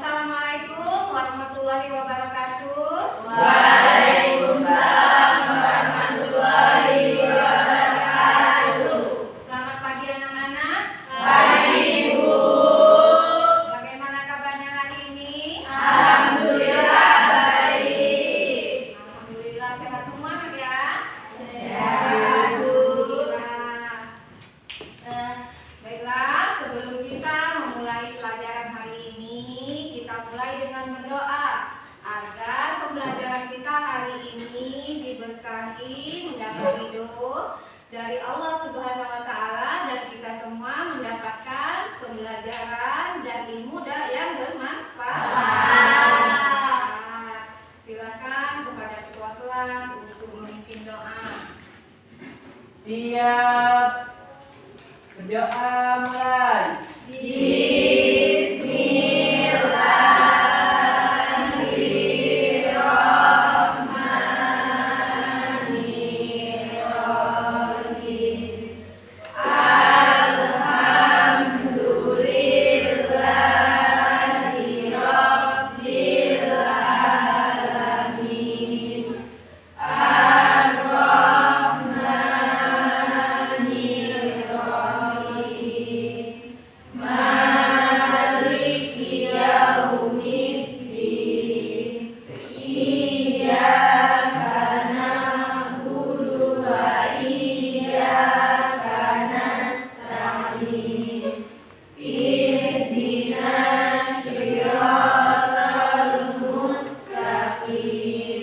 Assalamualaikum warahmatullahi wabarakatuh. Waalaikumsalam warahmatullahi wabarakatuh. Selamat pagi anak-anak. Pagi Bu. Bagaimana kabarnya hari ini? Alhamdulillah baik. Alhamdulillah sehat semua anak ya. Sehat Bu. Alhamdulillah. Baiklah, sebelum kita memulai pelajaran hari ini, kita mulai dengan berdoa agar pembelajaran kita hari ini diberkahi, mendapat ridho dari Allah Subhanahu wa Ta'ala, dan kita semua mendapatkan pembelajaran dan ilmu yang bermanfaat. Silakan kepada ketua kelas untuk memimpin doa. Siap. Berdoa mulai. Bismillahirrahmanirrahim. Alhamdulillahi rabbil alamin. Ar-Rahmanir-Rahim. Maliki yaumiddin. Iyyaka na'budu wa iyyaka nasta'in. Ihdinas siratal mustaqim.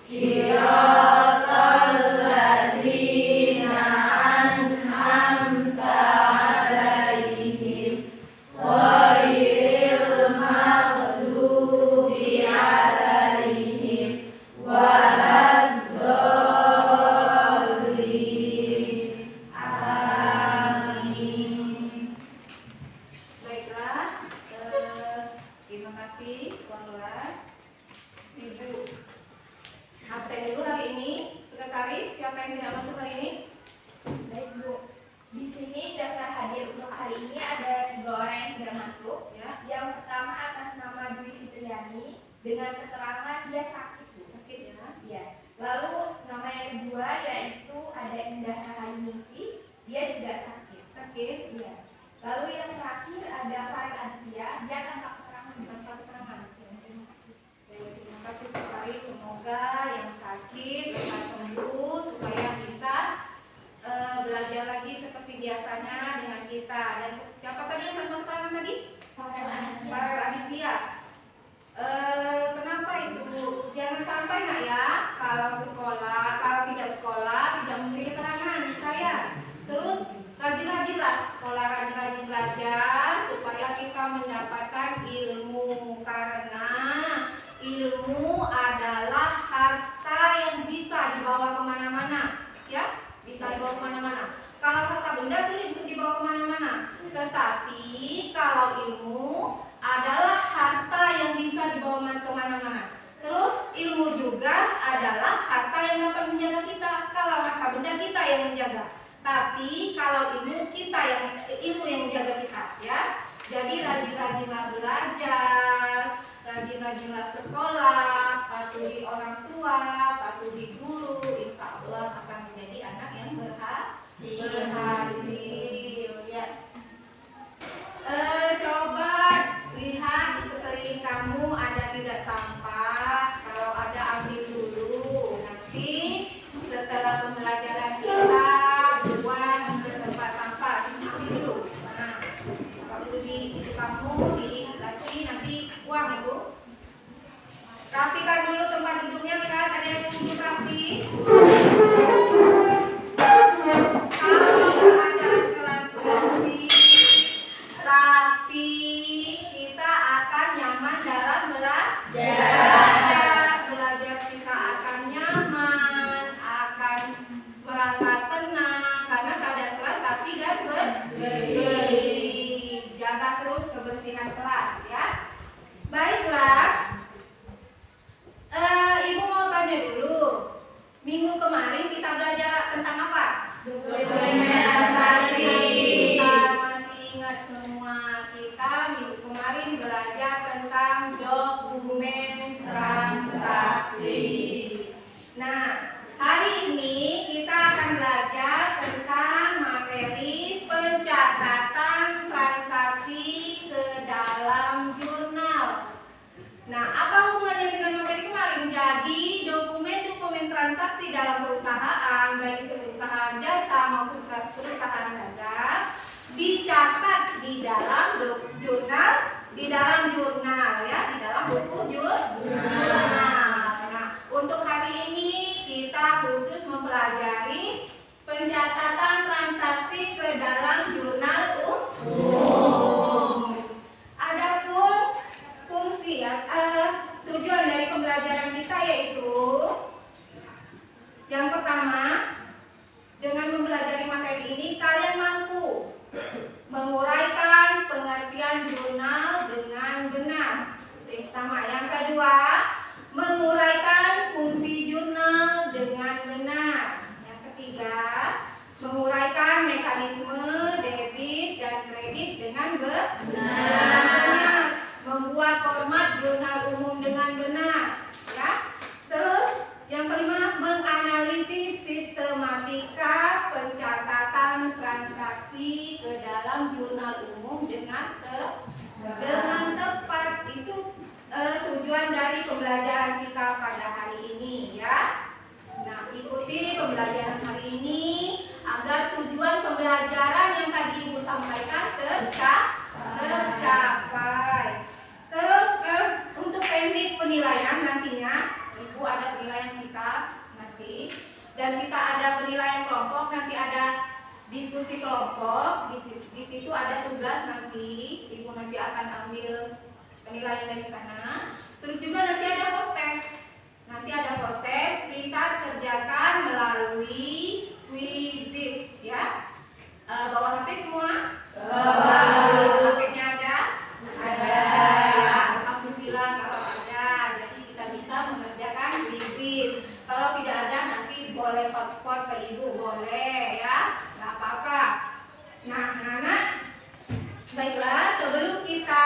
Siratal ladzina an'amta 'alaihim ghairil maghdubi 'alaihim waladdallin. Amin. Baiklah, terima kasih tuan kelas. Ibu absen dulu hari ini. Sekretaris, siapa yang tidak masuk hari ini? Baik Bu, di sini daftar hadir untuk hari ini ada 3 orang yang tidak masuk. Ya, Yang pertama atas nama Dwi Fitriani dengan keterangan dia sakit Bu. sakit ya. Ya. Lalu nama yang kedua yaitu ada Indah Rahayu, dia juga sakit. Sakit. Iya. Lalu yang terakhir ada Farel Aditya, dia tanpa keterangan. Tanpa keterangan. Terima kasih. Terima kasih sekretaris. Semoga yang sakit lekas sembuh supaya bisa belajar lagi seperti biasanya dengan kita. Dan siapa tadi yang tanpa keterangan tadi? Farel Aditya. Farel Aditya. Kenapa itu? Jangan sampai nak ya, kalau tidak sekolah, tidak memberi keterangan saya. Terus rajin-rajinlah sekolah, rajin-rajin belajar supaya kita mendapatkan ilmu, karena ilmu adalah harta yang bisa dibawa kemana-mana, ya, bisa dibawa kemana-mana. Kalau harta benda sulit untuk dibawa kemana-mana, tetapi kalau ilmu adalah harta yang bisa dibawa kemana-mana. Terus ilmu juga adalah harta yang dapat menjaga kita. Kalau harta benda kita yang menjaga, tapi kalau ilmu yang menjaga kita, ya. Jadi rajin-rajinlah belajar, rajin-rajinlah sekolah, patuhi orang tua, patuhi guru. Insya Allah akan menjadi anak yang berhasil, ya. Coba lihat di sekeliling kamu ada tidak sampah. Kalau ada ambil dulu. Nanti setelah pembelajaran kita buang ke tempat sampah. Ambil dulu. Nah, kalau dulu di kamu di laci nanti buang itu. Rapikan dulu tempat duduknya. Lihat ada yang duduk rapi. Kalau keadaan kelas bersih, rapi, kita akan nyaman dalam belajar kita akan nyaman, akan merasa tenang karena keadaan kelas rapi dan bersih. Jaga terus kebersihan kelas, ya. Baiklah, Ibu mau tanya dulu, minggu kemarin kita belajar tentang apa? Dokumentasi. Kita masih ingat semua, kita minggu kemarin belajar tentang menguraikan mekanisme debit dan kredit dengan benar, membuat format jurnal umum dengan benar, ya. Terus yang kelima, menganalisis sistematika pencatatan transaksi ke dalam jurnal umum dengan tepat. Itu tujuan dari pembelajaran kita pada hari ini, ya. Nah, ikuti pembelajaran hari ini agar tujuan pembelajaran yang tadi Ibu sampaikan tercapai. Terus untuk teknik penilaian nantinya Ibu ada penilaian sikap nanti, dan kita ada penilaian kelompok, nanti ada diskusi kelompok. Di situ ada tugas nanti Ibu nanti akan ambil penilaian dari sana. Terus juga nanti ada post-test. Nanti ada post-test, kita kerjakan melalui quizzes, ya. Bawa HP semua? Bawa. HP-nya ada? Ada. Ya, alhamdulillah kalau ada. Jadi kita bisa mengerjakan quizzes. Kalau tidak ada nanti boleh hotspot ke Ibu, boleh, ya. Nggak apa-apa. Nah, anak, baiklah, sebelum kita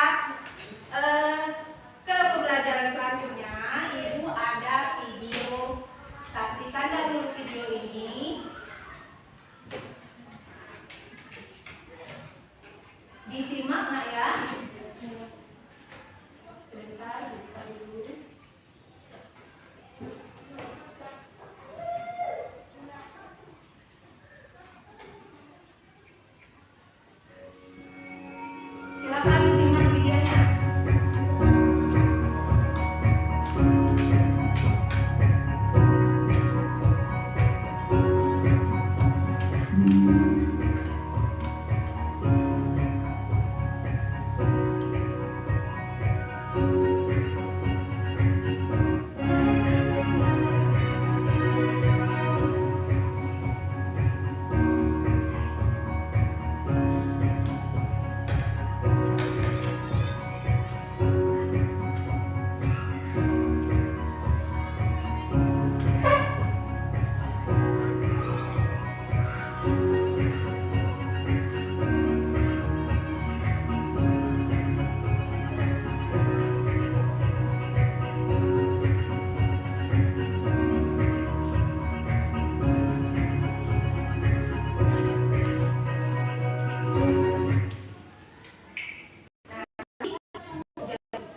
ke pembelajaran selanjutnya, Ibu ada video. Saksikan dahulu video ini. Disimak, nak, ya. Sebentar, buka dulu. Silakan disimak videonya.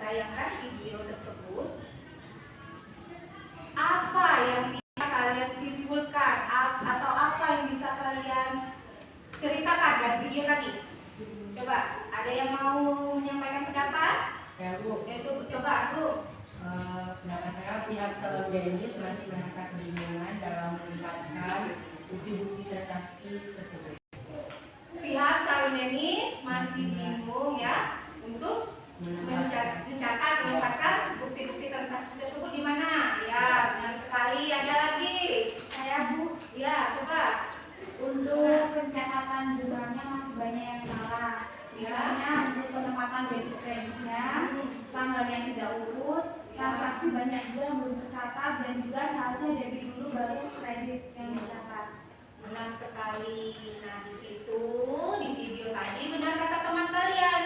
Tayangkan video tersebut. Apa yang bisa kalian simpulkan atau apa yang bisa kalian ceritakan dari video tadi? Coba, ada yang mau menyampaikan pendapat? Ya, Bu. Coba, Bu. Pendapat saya, pihak Salon Denis masih merasa kebingungan dalam melibatkan bukti-bukti transaksi tersebut. Pihak Salon Denis masih bingung, ya, untuk mencatat bukti-bukti transaksi tersebut di mana? Ya, benar sekali. Ada lagi? Saya, Bu, Ya, coba. untuk pencatatan jurnalnya masih banyak yang salah. Ya. Misalnya untuk penempatan debit kreditnya, tanggal yang tidak urut, transaksi banyak juga yang belum tercatat, dan juga seharusnya debit dulu baru kredit yang dicatat. Benar sekali. Nah, di situ di video tadi benar kata teman kalian.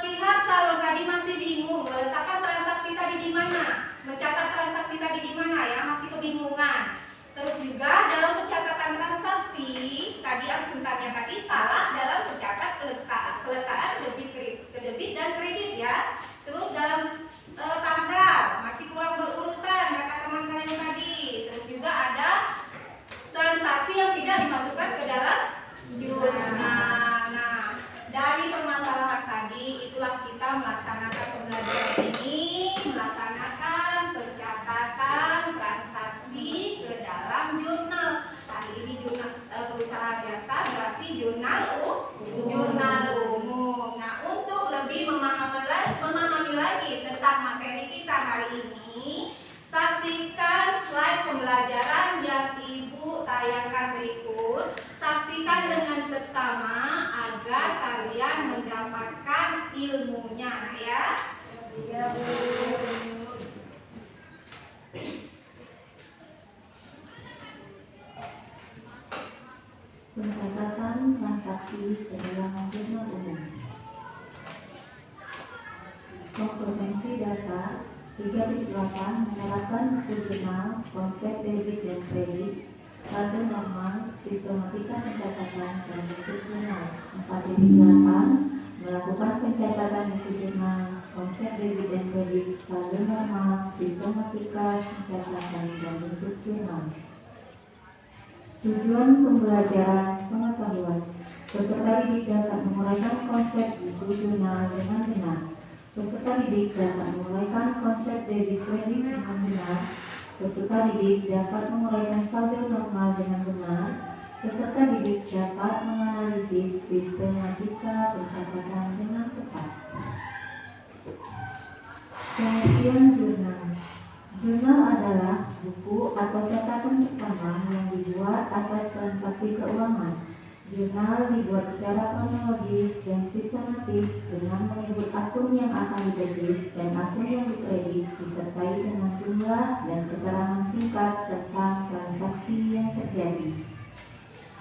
Pihak salon tadi masih bingung meletakkan transaksi tadi di mana, mencatat transaksi tadi di mana, ya, masih kebingungan. Terus juga dalam pencatatan transaksi tadi akuntannya tadi salah dalam mencatat keletakan debit dan kredit, ya. Terus dalam tanggal masih kurang berurutan kata teman kalian tadi. Terus juga ada transaksi yang tidak dimasukkan ke dalam jurnal. Nah, dari permasalahan tadi itulah kita melaksanakan pembelajaran ini, melaksanakan pencatatan transaksi ke dalam jurnal. Hari ini jurnal perusahaan biasa, berarti jurnal umum. Nah, untuk lebih memahami lagi tentang materi kita hari ini, saksikan slide pembelajaran yang Ibu tayangkan berikut. Saksikan dengan seksama agar kalian mendapatkan ilmunya, nah, ya. Ya, Bu. transaksi pengulangan jurnal umum. Kompetensi dasar 3.8 menerapkan buku jurnal, konsep debit dan kredit, saldo normal, sistematika pencatatan dan bentuk jurnal. 4.8 melakukan pencatatan buku jurnal, konsep debit dan kredit, saldo normal, sistematika pencatatan dan bentuk jurnal. Tujuan pembelajaran pengetahuan. Peserta didik dapat menguraikan konsep buku jurnal dengan benar. Peserta didik dapat menguraikan konsep debit kredit dengan benar. Peserta didik dapat menguraikan saldo normal dengan benar. Peserta didik dapat menganalisis sistematika pencatatan dengan tepat. Pengertian jurnal. Jurnal adalah buku atau catatan bersama yang dibuat atas transaksi keuangan. Jurnal dibuat secara kronologis dan sistematis dengan menyebut akun yang akan didebit dan akun yang dikredit disertai dengan jumlah dan keterangan singkat tentang transaksi yang terjadi.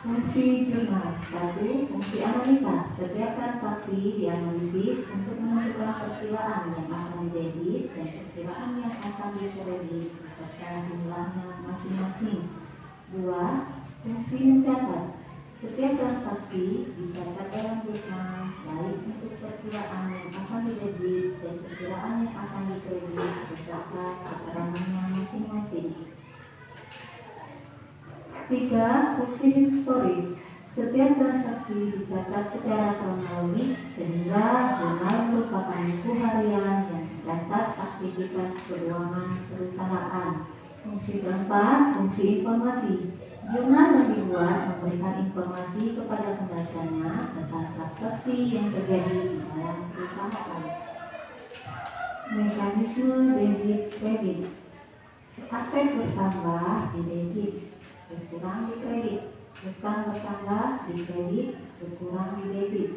Fungsi jurnal. 1. Fungsi analisa. Setiap transaksi dianalisis untuk menentukan perkiraan yang akan didebit dan perkiraan yang akan dikredit beserta jumlahnya masing-masing. 2. Fungsi mencatat. Setiap transaksi dicatat dalam jurnal, baik untuk perkiraan yang akan didebit dan perkiraan yang akan dikredit beserta keterangannya masing-masing. 3. Fungsi historis. Setiap transaksi dicatat secara kronologis sehingga jurnal merupakan buku harian yang mencatat aktivitas keuangan perusahaan. Fungsi keempat, fungsi informasi. Jurnal yang dibuat memberikan informasi kepada pembacanya tentang transaksi yang terjadi di dalam perusahaan. Mekanisme debit kredit. Aset bertambah di debit, berkurang di kredit. Utang bertambah di kredit, berkurang di debit.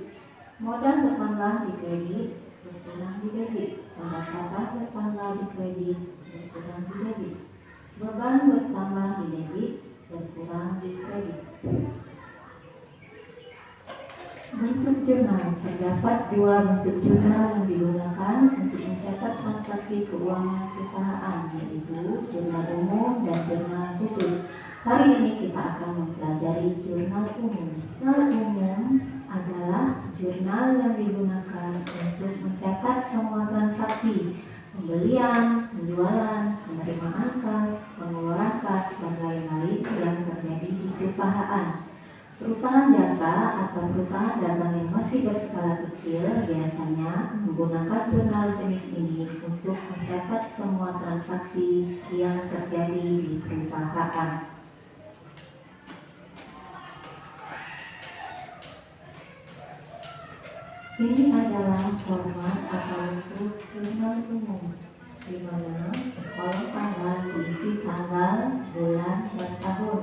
Modal bertambah di kredit, berkurang di debit. Pendapatan bertambah di kredit, berkurang di debit. Beban bertambah di debit, berkurang di kredit. Bentuk jurnal. Terdapat dua bentuk jurnal yang digunakan untuk mencatat transaksi keuangan perusahaan, yaitu jurnal umum dan jurnal khusus. Hari ini kita akan mempelajari jurnal umum. Jurnal umum adalah jurnal yang digunakan untuk mencatat semua transaksi pembelian, penjualan, penerimaan kas, pengeluaran kas, dan lain-lain yang terjadi di perusahaan. Perusahaan jasa atau perusahaan dagang yang masih berskala kecil biasanya menggunakan jurnal jenis ini untuk mencatat semua transaksi yang terjadi di perusahaan. Ini adalah format atau bentuk jurnal umum, di mana kolom tanggal diisi tanggal, bulan, dan tahun.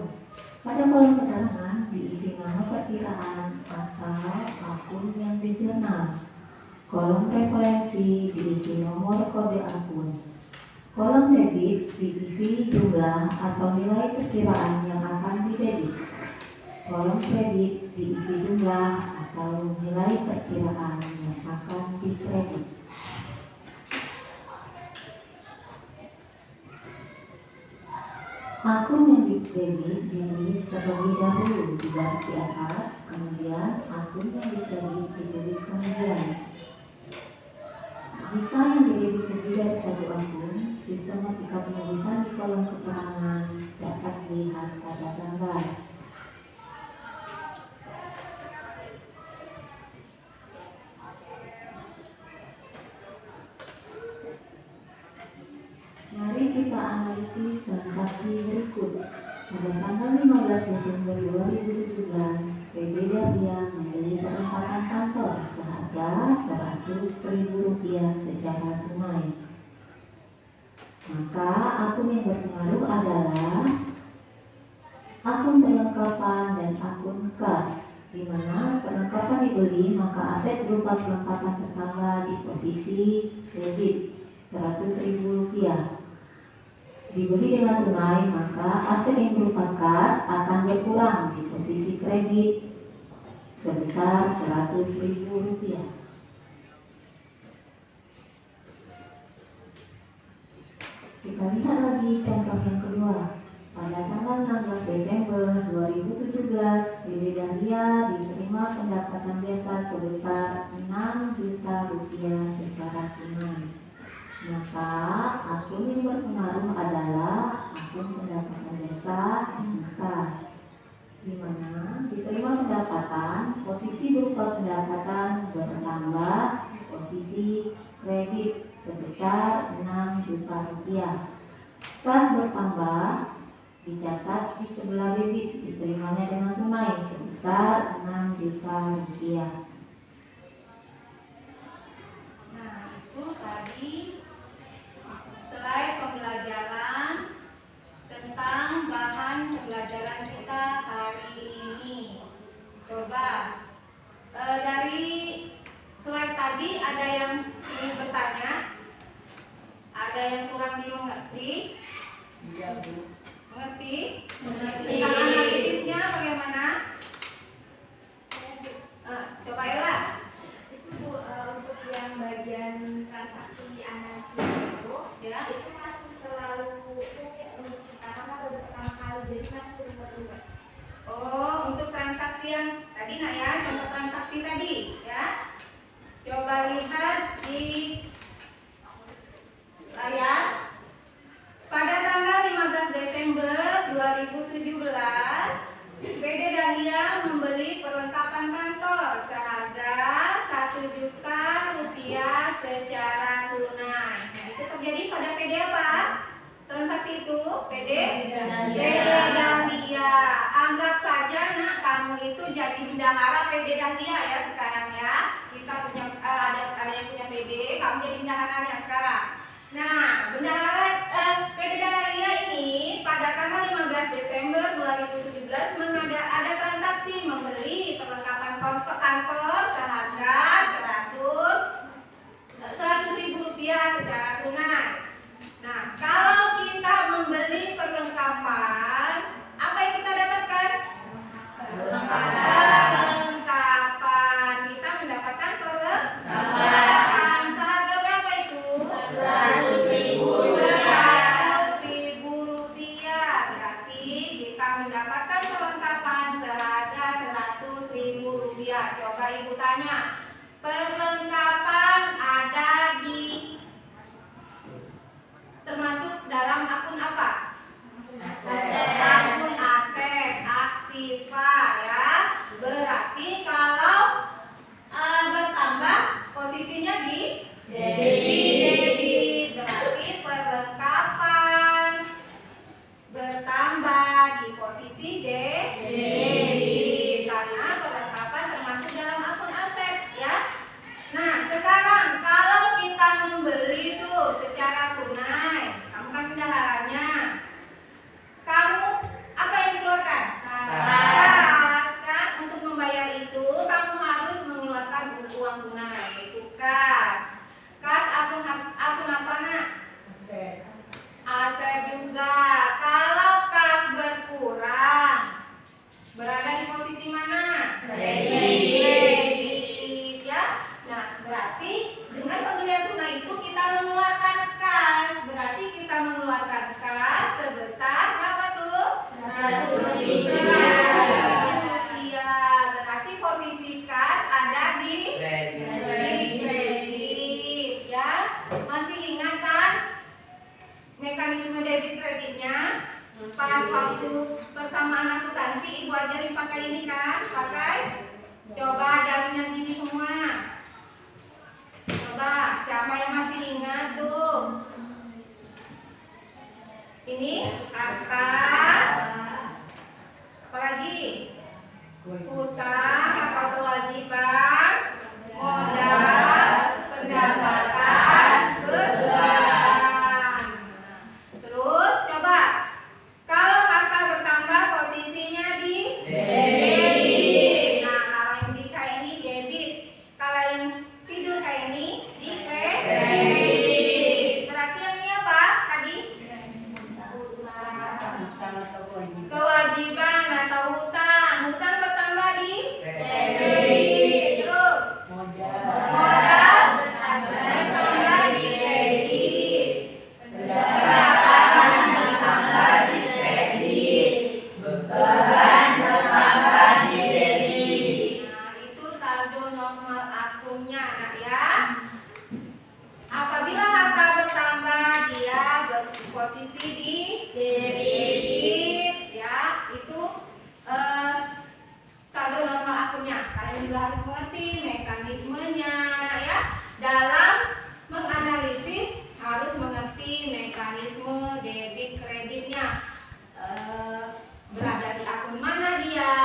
Pada kolom keterangan diisi nama perkiraan asal akun yang dijurnal. Kolom referensi diisi nomor kode akun. Kolom debit diisi jumlah atau nilai perkiraan yang akan didebit. Kolom kredit diisi jumlah atau nilai perkiraan yang akan dikredit. Akun yang dikredit ditulis terlebih dahulu di garis di atas, kemudian akun yang dikredit ditulis kemudian. Jika yang didebit lebih dari satu akun, sistematika penulisan di kolom keterangan dapat dilihat pada gambar. Mari kita analisis transaksi berikut. Pada tanggal 15 Desember 2017, PB Daria membeli perempatan kantor seharga Rp100.000 secara tunai. Maka akun yang berpengaruh adalah akun perlengkapan dan akun kas, di mana perlengkapan dibeli maka aset berupa perlengkapan bertambah di posisi debit Rp100.000. Dibeli dengan tunai maka aset yang berupa kas akan berkurang di posisi kredit sebesar Rp100.000. Kita lihat lagi contoh yang kedua. Pada tanggal 16 Desember 2017, Dede Dahlia diterima pendapatan biasa sebesar Rp6 juta secara tunai. Maka akun yang berpengaruh adalah akun pendapatan biasa NK, di mana diterima pendapatan, posisi berupa pendapatan bertambah, posisi kredit sebesar Rp6 juta. Kas bertambah, dicatat di sebelah debit, diterimanya dengan tunai sebesar Rp6 juta. Nah, itu tadi slide pembelajaran tentang bahan pembelajaran kita hari ini. Coba dari slide tadi ada yang ingin bertanya? Ada yang kurang dimengerti? Iya, Bu. Mengerti? Tentang analisisnya bagaimana? Coba Ella. Itu Bu, untuk yang bagian transaksi analisis itu, Ya. itu masih terlalu rumit untuk kita karena baru pertama kali, jadi masih ribet-ribet. Oh, untuk transaksi yang tadi nak ya, contoh transaksi tadi ya. Coba lihat di layar. Pada tanggal 15 Desember 2017, PD Dahlia membeli perlengkapan kantor seharga Rp1 juta secara tunai. Nah, itu terjadi pada PD apa? Transaksi itu PD Dahlia. Anggap saja nak kamu itu jadi bendahara PD Dahlia ya sekarang ya. Kita punya ada yang punya PD, kamu jadi bendaharanya sekarang. Nah, bendahara PD Dahlia ini pada tanggal 15 Desember 2017 ada transaksi membeli perlengkapan kantor seharga Rp100.000 secara tunai. Nah, kalau kita membeli perlengkapan, apa yang kita dapatkan? Perlengkapan. Kita mendapatkan perlengkapan. Seharga berapa itu? Rp100.000. Berarti kita mendapatkan perlengkapan seharga Rp100.000. Coba Ibu tanya, perlengkapan ada di termasuk dalam akun apa? Akun aset, aktiva ya. Berarti kalau bertambah posisinya di debit. Berarti perlengkapan bertambah di posisi debit karena perlengkapan termasuk dalam akun aset ya. Nah, sekarang kalau kita membeli tuh secara tunai, kamu kan bendaharanya. Kamu apa yang dikeluarkan? Kas kan. Untuk membayar itu kamu harus mengeluarkan uang tunai, yaitu kas. Kas akun apa nak? Aset juga. Kalau kas berkurang, berada di posisi mana? Kredit ya. Nah, berarti dengan pembelian tunai itu kita mengeluarkan kas. Berarti kita mengeluarkan kas sebesar berapa tuh? Rp100.000. Berarti posisi kas ada di kredit ya. Masih ingat kan mekanisme debit kreditnya? Pas waktu persamaan akuntansi Ibu ajarin pakai ini kan? Pakai. Coba ajarin yang ini semua. Coba siapa yang masih ingat tuh? Ini akad. Apalagi? Utang atau kewajiban, modal, pendapatan, beban. Terus coba kalau harta bertambah posisinya di debit. Nah, kalau yang di ini debit. Kalau nak ya. Apabila harta bertambah, dia berposisi di debit ya. Itu saldo normal akunnya. Kalian juga harus mengerti mekanismenya ya. Dalam menganalisis harus mengerti mekanisme debit kreditnya. Berada di akun mana dia,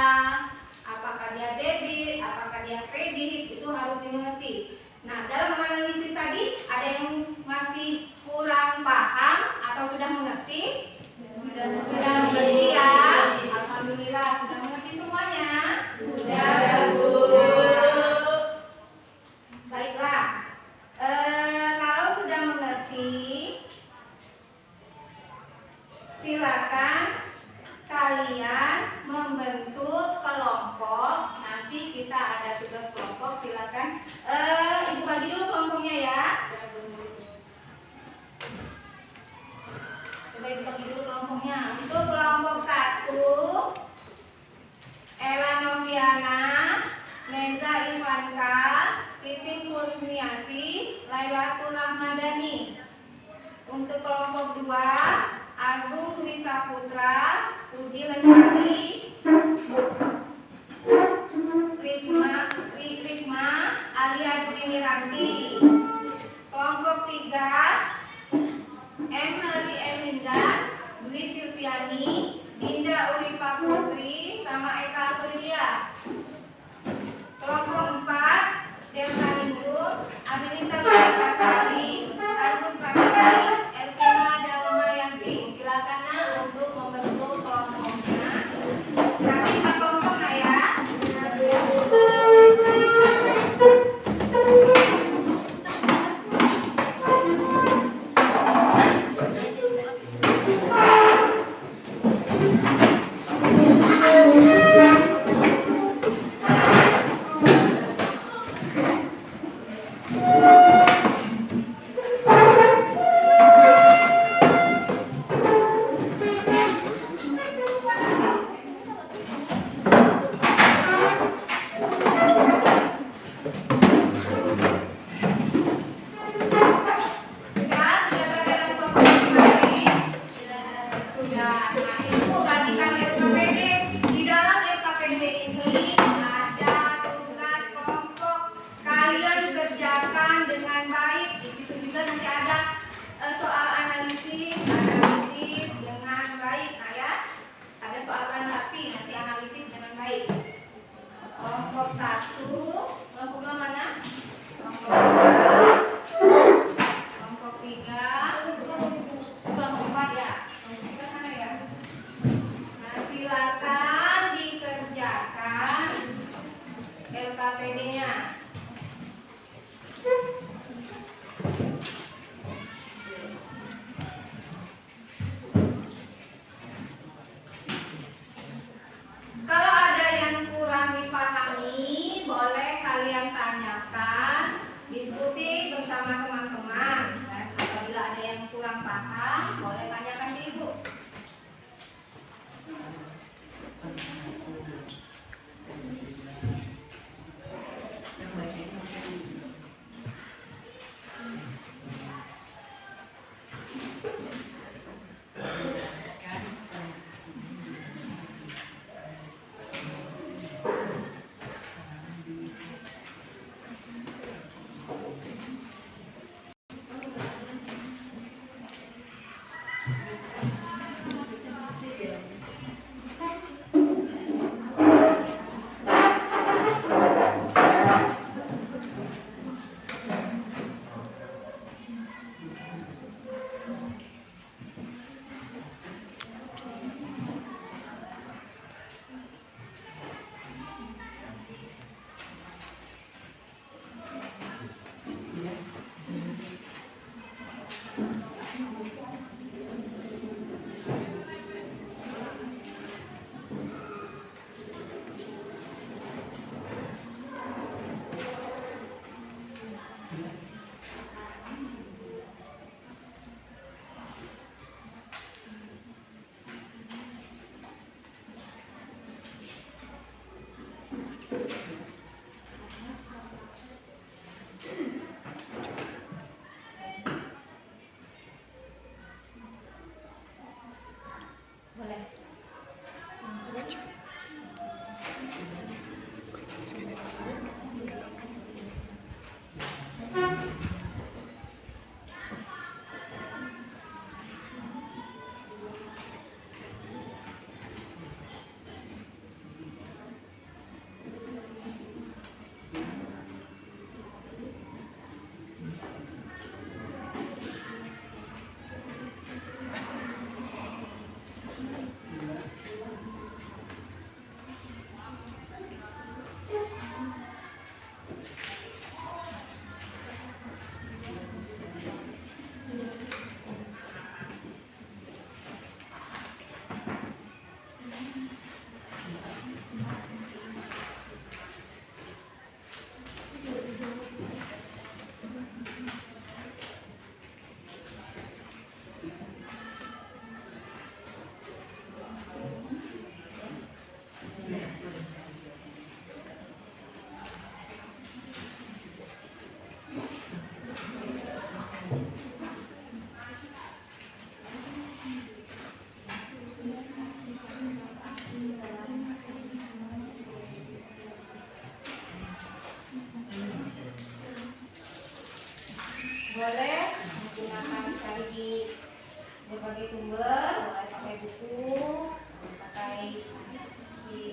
apakah dia debit, apakah dia kredit, itu harus dimengerti. Nah, dalam menganalisis tadi ada yang masih kurang paham atau sudah mengerti? Sudah mengerti ya. Alhamdulillah sudah mengerti semuanya. Sudah, Bu. Baiklah. Kalau sudah mengerti, silakan kalian membentuk kelompok. Nanti kita ada tugas kelompok. Silakan Ibu bagi dulu kelompoknya ya. Coba Ibu bagi dulu kelompoknya. Untuk kelompok 1, Ella Noviana, Neza Ivanka, Titin Kurniasi, Lailatul Rahmadani. Untuk kelompok 2, Agung Dwi Saputra, Puji Lestari, Risma Alia Dwi Miranti. Kelompok 3, Emily Elinda, Dwi Silviani, Dinda Uripa Putri, sama Eka Aprilia. Kelompok 4, Delta Ningrum, Abilita Kasari, Argun Pratiti, Elvina Dawamayanti. Silakan nak untuk membentuk kelompoknya. Nanti 4 kelompok nak ya. LKPD-nya. Kalau ada yang kurang dipahami, boleh kalian tanyakan Boleh menggunakan cari di berbagai sumber, boleh pakai buku, pakai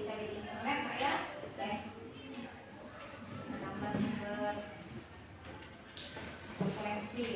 cari di internet, Pak ya. Boleh menambah sumber referensi.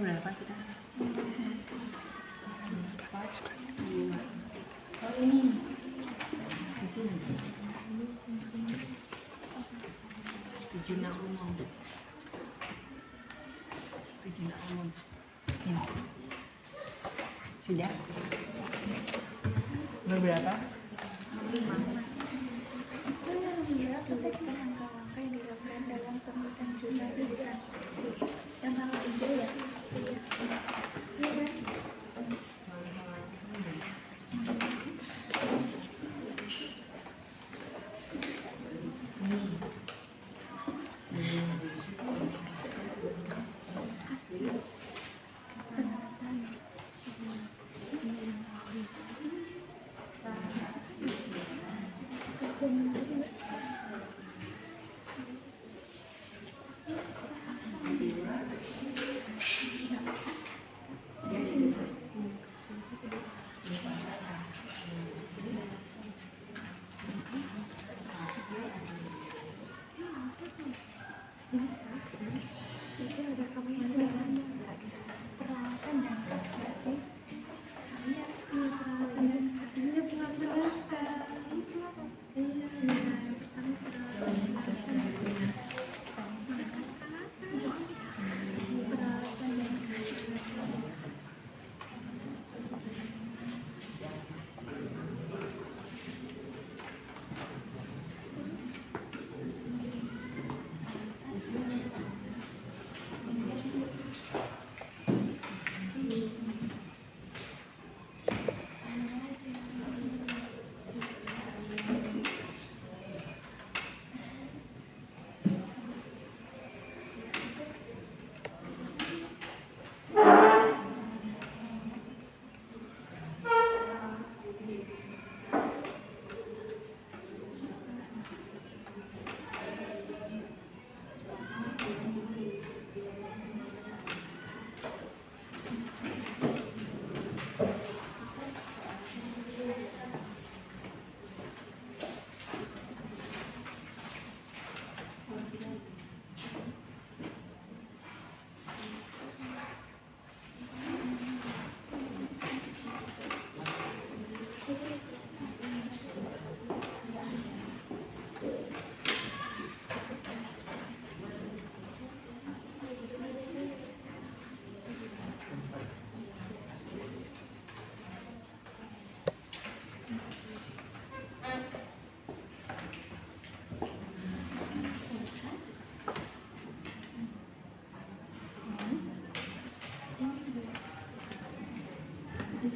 Berapa kita? Oh ini. Di sini. 7 nak umum. 7 nak umum. Ini. Sudah? Berapa? 5. Itu yang dia terkait langkah-langkah yang dilakukan dalam pembuatan jurnal ilustrasi. Yang kalau itu ya, iya kan?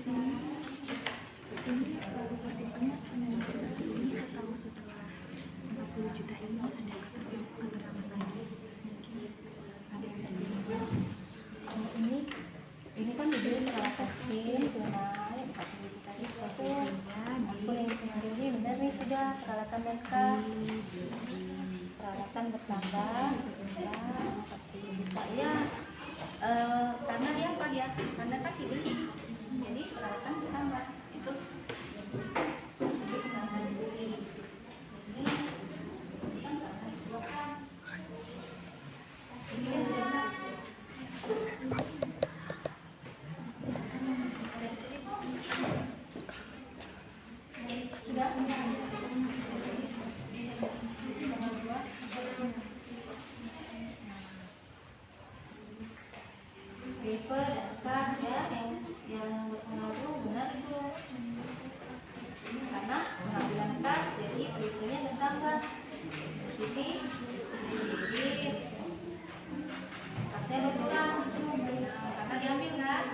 Ini posisinya senang seperti ini atau setelah 40 juta ini ada keterangan lagi mungkin ada yang terlibat. Ini kan dibeli secara vaksin tunai tadi posisinya aku yang kemarin ini benar nih sudah peralatan lengkap, peralatan bertambah ya seperti bisa ya karena ya apa ya karena kan dibeli jadi peralatan bertambah itu jadi selama dibeli ini kan nggak akan dikeluarkan ini ya sudah paper dan kas ya yang berpengaruh benar itu karena pengambilan kas jadi papernya bertambah jadi kasnya berkurang karena diambil kan.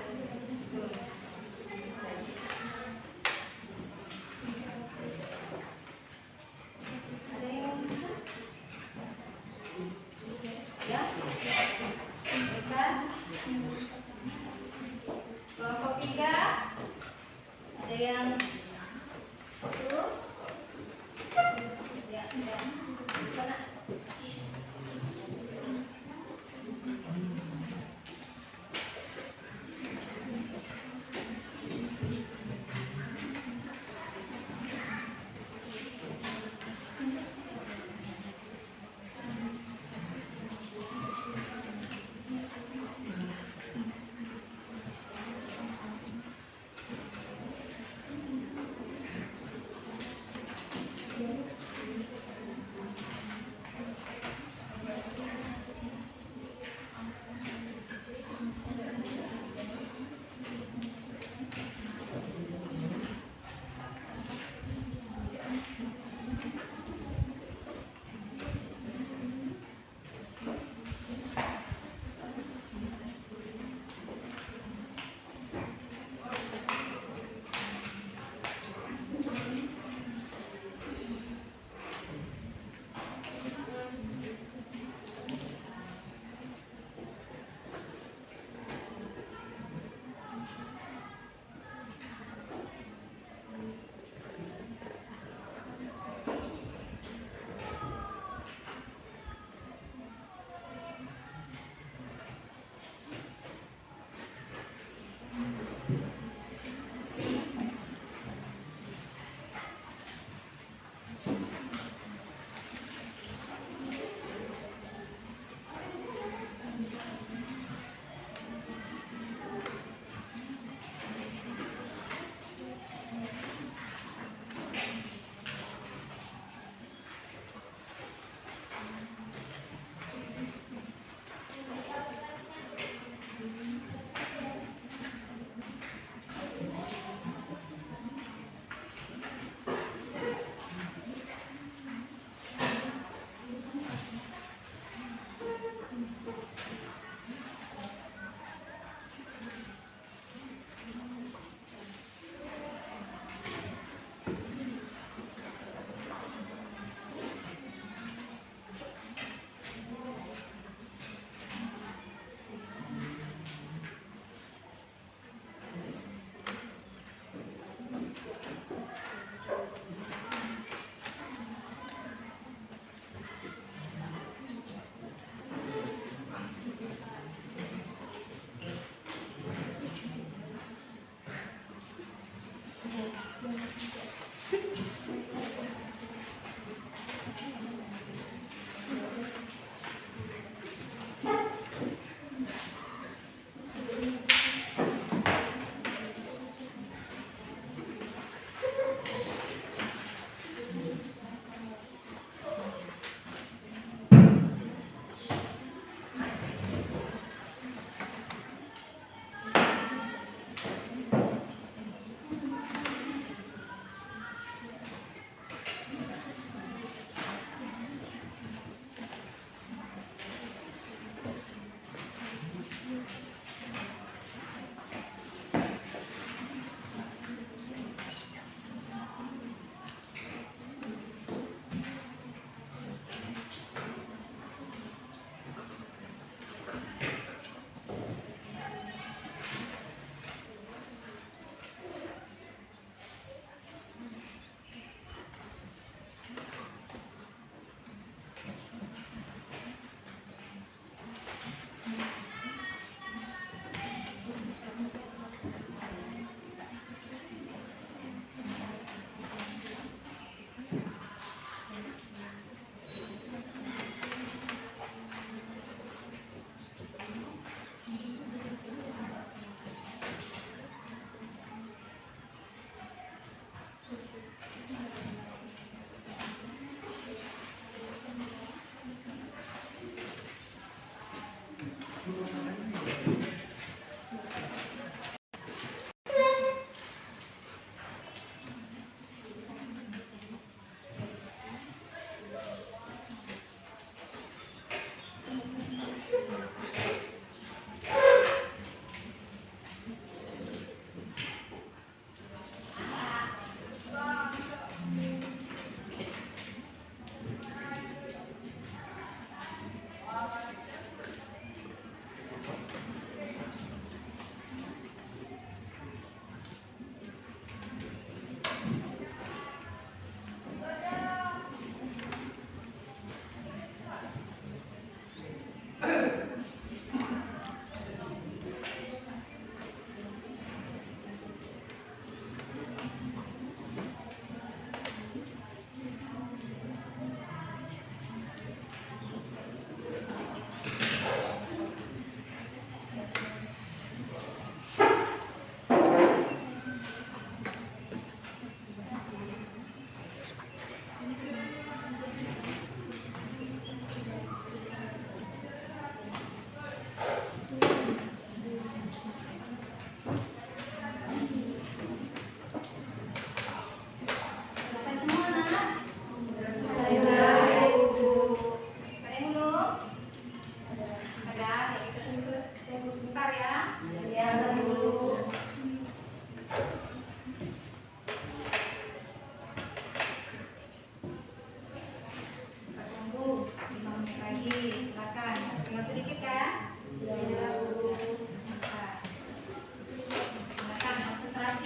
Ada yang ya bisa. Kelompok 3 ada yang tuh ya sana.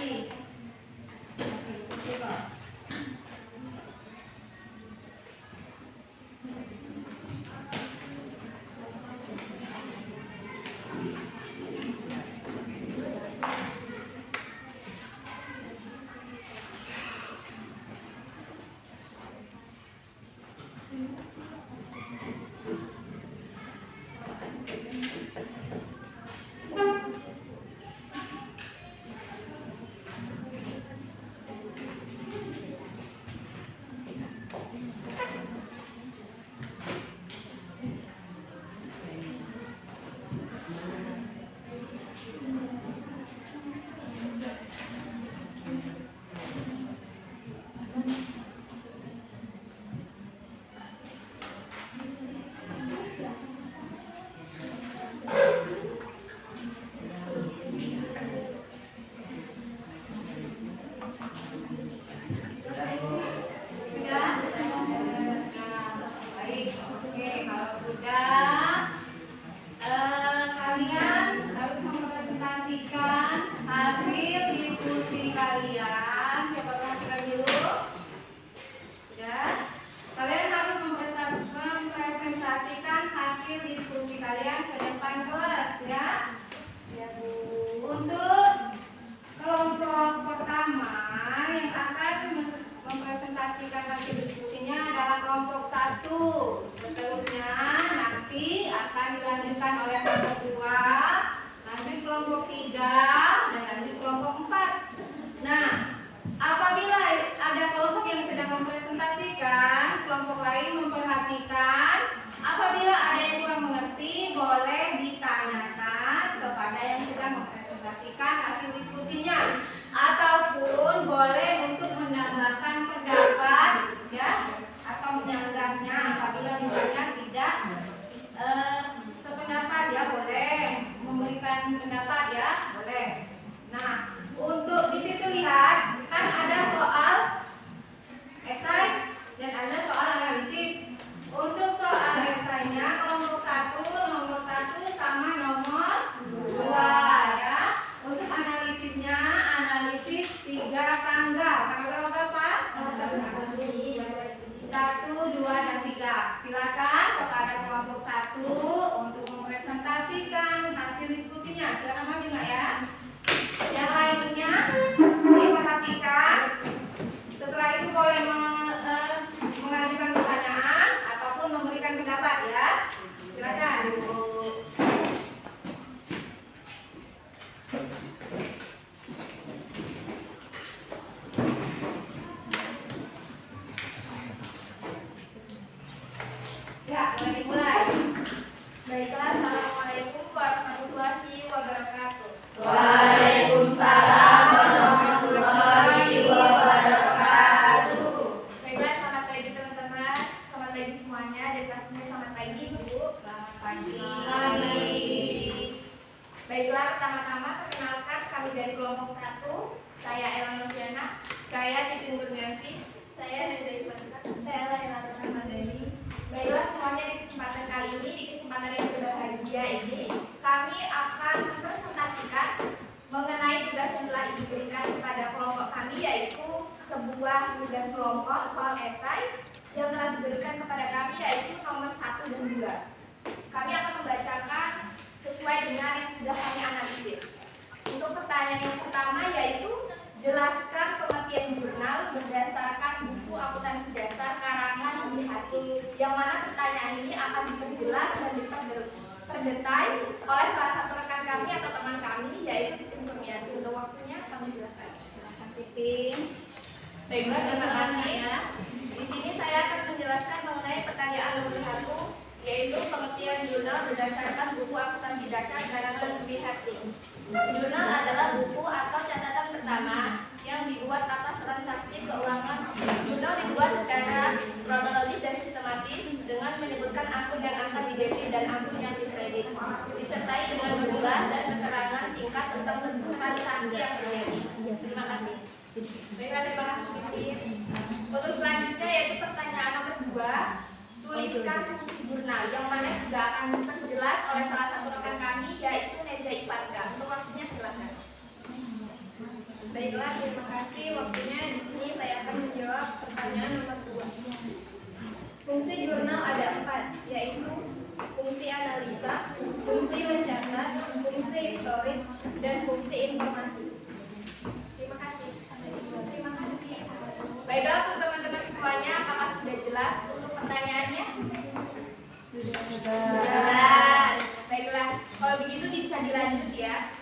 kasih. Coba. Baiklah, terima kasih. Di sini saya akan menjelaskan mengenai pertanyaan nomor 1, yaitu pengertian jurnal berdasarkan buku akuntansi dasar karangan Louis Harding. Jurnal adalah buku atau catatan pertama yang dibuat atas transaksi keuangan. Jurnal dibuat secara kronologis dan sistematis dengan menyebutkan akun yang akan didebit dan akun yang dikredit, disertai dengan jumlah dan keterangan singkat tentang transaksi yang terjadi. Terima kasih. Baiklah, terima kasih. Untuk selanjutnya yaitu pertanyaan nomor 2. Tuliskan fungsi jurnal yang mana juga akan terjelas oleh salah satu rekan kami, yaitu Neza Ivanka. Untuk waktunya silakan. Baiklah, terima kasih. Waktunya di sini saya akan menjawab pertanyaan nomor 2. Fungsi jurnal ada 4, yaitu fungsi analisa, fungsi mencatat, fungsi historis, dan fungsi informasi. Terima kasih. Terima kasih. Baiklah untuk teman-teman semuanya, apakah sudah jelas untuk pertanyaannya? Sudah jelas. Baiklah, kalau begitu bisa dilanjut ya.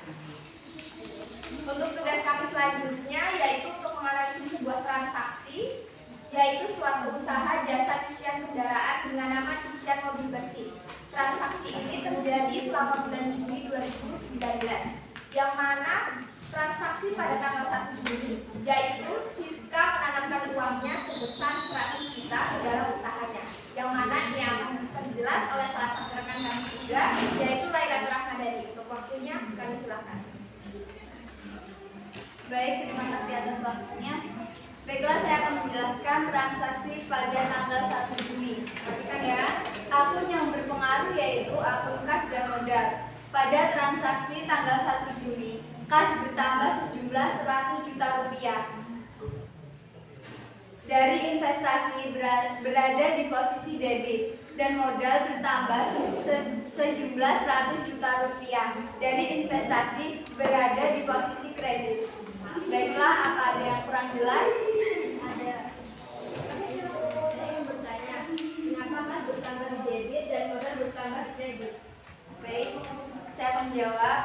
Untuk tugas kami selanjutnya yaitu untuk menganalisis sebuah transaksi, yaitu suatu usaha jasa cucian kendaraan dengan nama cucian mobil bersih. Transaksi ini terjadi selama bulan Juni 2019, yang mana transaksi pada tanggal 1 Juni, yaitu Siska menanamkan uangnya sebesar 100 juta ke dalam usahanya, yang mana ini akan diperjelas oleh salah satu rekan kami juga, yaitu Laila Rahmadani. Untuk waktunya kami silakan. Baik, terima kasih atas waktunya. Baiklah, saya akan menjelaskan transaksi pada tanggal 1 Juni. Perhatikan ya. Akun yang berpengaruh yaitu akun kas dan modal. Pada transaksi tanggal 1 Juni, kas bertambah sejumlah 100 juta rupiah. Dari investasi berada di posisi debit dan modal bertambah sejumlah 100 juta rupiah. Dari investasi berada di posisi kredit. Baiklah, apa ada yang kurang jelas? Ada. Saya ingin bertanya, kenapa kas bertambah di debit dan modal bertambah di kredit? Baik, saya akan menjawab.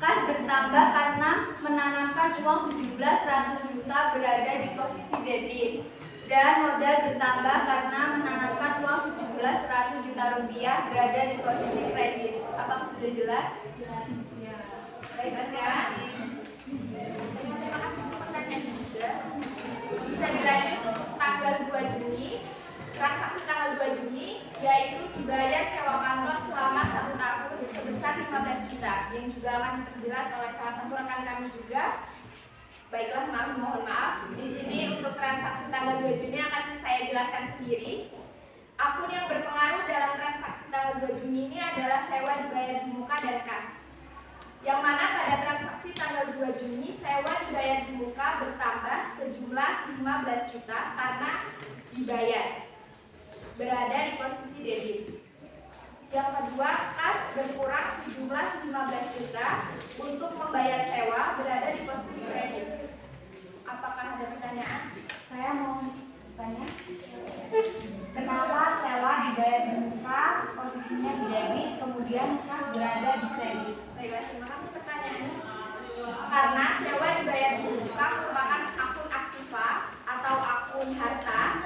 Kas bertambah karena menanamkan uang sejumlah 100 juta berada di posisi debit. Dan modal bertambah karena menanamkan uang sejumlah 100 juta rupiah berada di posisi kredit. Apakah sudah jelas? Jelas. Ya. Baik, ya. Terima kasih untuk pertanyaan juga. Bisa dilanjut untuk tanggal 2 Juni. Transaksi tanggal 2 Juni yaitu dibayar sewa kantor selama 1 tahun sebesar 15 juta, yang juga akan diperjelas oleh salah satu rekan kami juga. Baiklah, mohon maaf. Di sini untuk transaksi tanggal 2 Juni akan saya jelaskan sendiri. Akun yang berpengaruh dalam transaksi tanggal 2 Juni ini adalah sewa dibayar di muka dan kas. Yang mana pada transaksi tanggal 2 Juni sewa dibayar di muka bertambah sejumlah 15 juta karena dibayar berada di posisi debit. Yang kedua, kas berkurang sejumlah 15 juta untuk membayar sewa berada di posisi kredit. Apakah ada pertanyaan? Saya mau tanya, kenapa sewa dibayar di muka, posisinya di debit, kemudian kas berada di kredit? Baiklah, terima kasih pertanyaannya. Karena sewa dibayar di muka merupakan akun aktiva atau akun harta.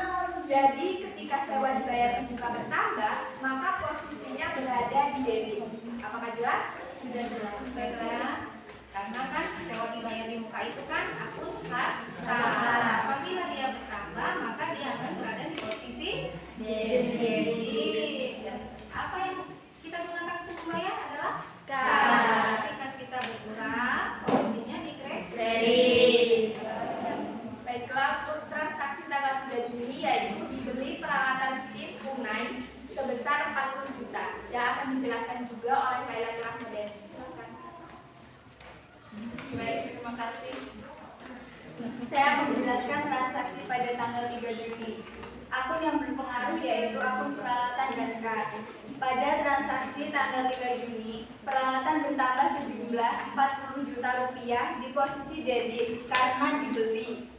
Jadi ketika sewa dibayar di muka bertambah, maka posisinya berada di debit. Apakah jelas? Sudah jelas. Baiklah. Karena kan sewa dibayar di muka itu kan akun harta. Apabila dia bertambah, maka dia akan berada di posisi debit. Dan apa yang kita gunakan untuk membayar adalah kas. Kas kita berkurang, posisinya di kredit. Baiklah, untuk transaksi tanggal 3 Juni yaitu dibeli peralatan steam Unai sebesar 40 juta yang akan dijelaskan juga oleh Mbak Laila Rahmadani. Silakan. Baik, terima kasih. Saya akan menjelaskan transaksi pada tanggal 3 Juni. Akun yang berpengaruh yaitu akun peralatan dan kas. Pada transaksi tanggal 3 Juni, peralatan bertambah sejumlah 40 juta rupiah di posisi debit karena dibeli.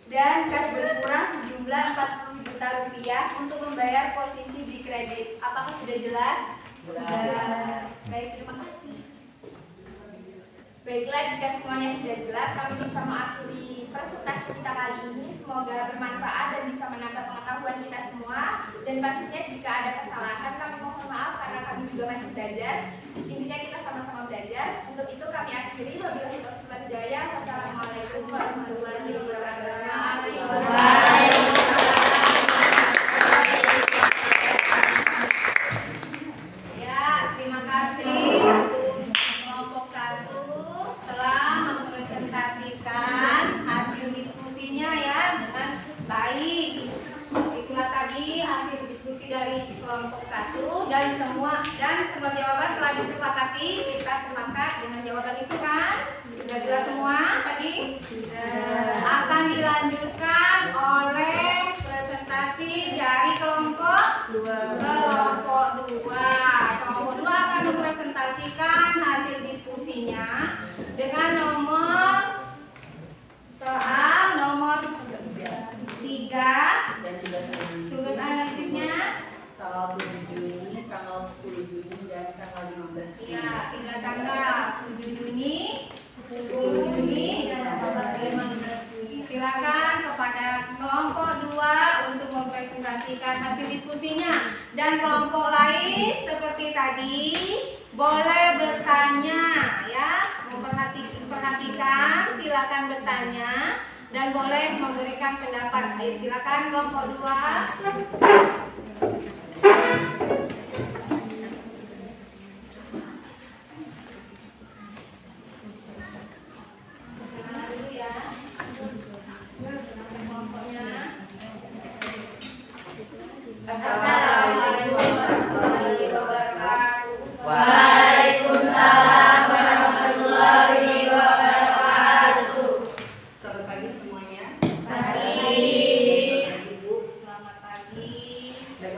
Dan kas berkurang sejumlah 40 juta rupiah untuk membayar posisi di kredit. Apakah sudah jelas? Sudah. Baik, terima kasih. Baiklah, jika semuanya sudah jelas, kami bisa mengakhiri presentasi kita kali ini. Semoga bermanfaat dan bisa menambah pengetahuan kita semua. Dan pastinya jika ada kesalahan, kami mohon maaf karena kami juga masih belajar. Intinya kita sama-sama belajar. Untuk itu kami akhiri. Wabillahi taufiq wal hidayah. Wassalamualaikum warahmatullahi wabarakatuh. Ya, terima kasih untuk kelompok 1 telah mempresentasikan hasil diskusinya ya dengan baik. Itulah tadi hasil diskusi dari kelompok 1 dan semua jawaban telah disepakati. Kita sepakat dengan jawaban itu kan? Sudah jelas semua tadi? presentasikan hasil diskusinya dengan nomor soal nomor 3. Dan Tugas analisisnya tanggal 7 Juni, tanggal 10 Juni, dan tanggal 15 Juni. ya 3 tanggal 7 Juni, 10 Juni, dan 15 Juni. Silakan kepada kelompok 2 untuk mempresentasikan hasil diskusinya, dan kelompok lain seperti tadi boleh bertanya ya, memperhatikan, silakan bertanya dan boleh memberikan pendapat. Ayo silakan kelompok 2. Assalamualaikum warahmatullahi wabarakatuh. Waalaikumsalam warahmatullahi wabarakatuh. Selamat pagi semuanya. Pagi. Ibu, Selamat pagi.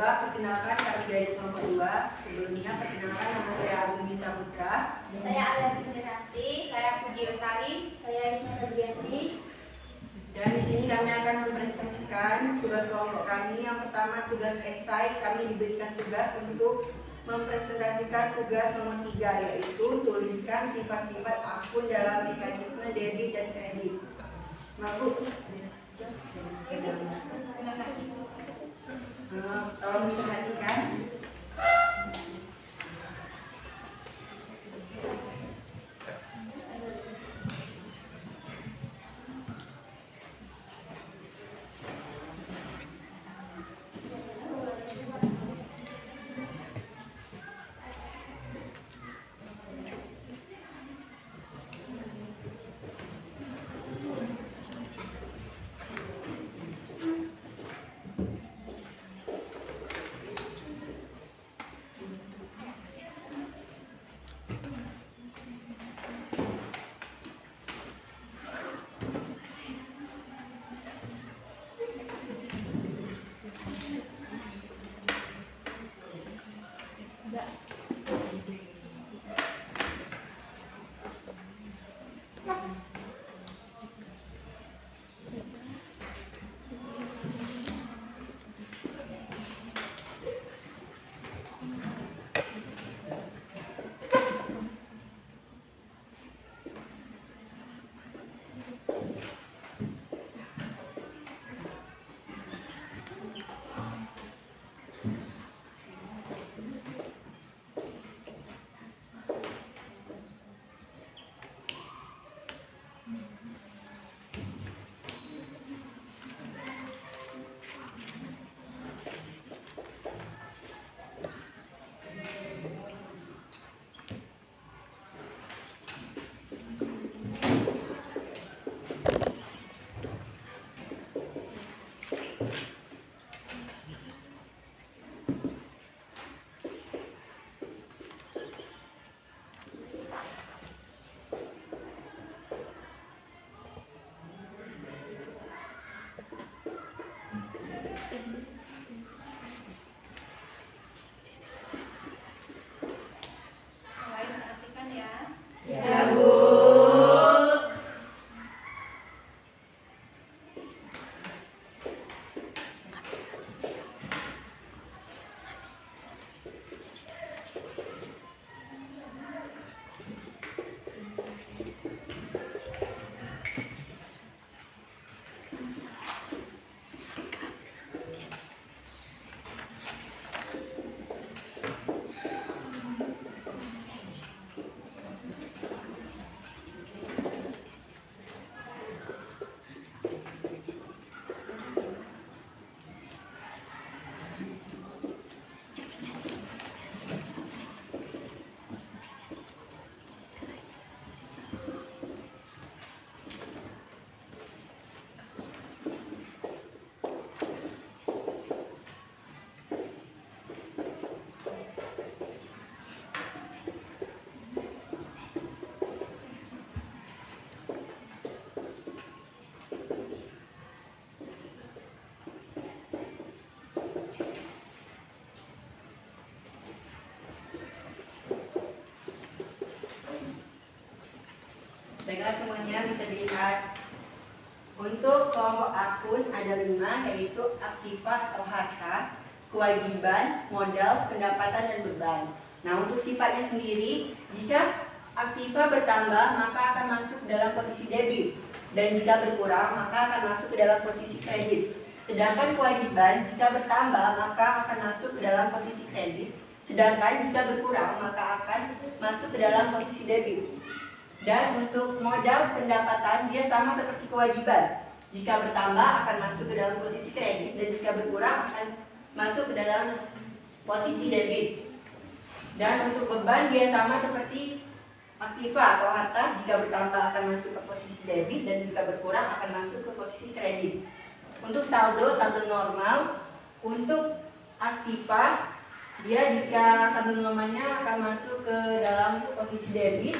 baiklah, perkenalkan kami dari kelompok 2. Sebelumnya perkenalkan, nama saya Agung Saputra. Saya Alia Pinterati, saya Puji Lestari, saya Isma Febrianti. Dan di sini kami akan mempresentasikan tugas kelompok kami. Yang pertama, tugas esai. Kami diberikan tugas untuk mempresentasikan tugas nomor 3, yaitu tuliskan sifat-sifat akun dalam mekanisme debit dan kredit. Maaf, tolong diperhatikan. Baiklah semuanya bisa dilihat. Untuk kelompok akun ada 5, yaitu aktiva atau harta, kewajiban, modal, pendapatan, dan beban. Nah, untuk sifatnya sendiri, jika aktiva bertambah maka akan masuk dalam posisi debit, dan jika berkurang maka akan masuk ke dalam posisi kredit. Sedangkan kewajiban jika bertambah maka akan masuk ke dalam posisi kredit, sedangkan jika berkurang maka akan masuk ke dalam posisi debit. Dan untuk modal pendapatan dia sama seperti kewajiban. Jika bertambah akan masuk ke dalam posisi kredit, dan jika berkurang akan masuk ke dalam posisi debit. Dan untuk beban dia sama seperti aktiva atau harta, jika bertambah akan masuk ke posisi debit, dan jika berkurang akan masuk ke posisi kredit. Untuk saldo normal, untuk aktiva dia jika saldo normalnya akan masuk ke dalam posisi debit,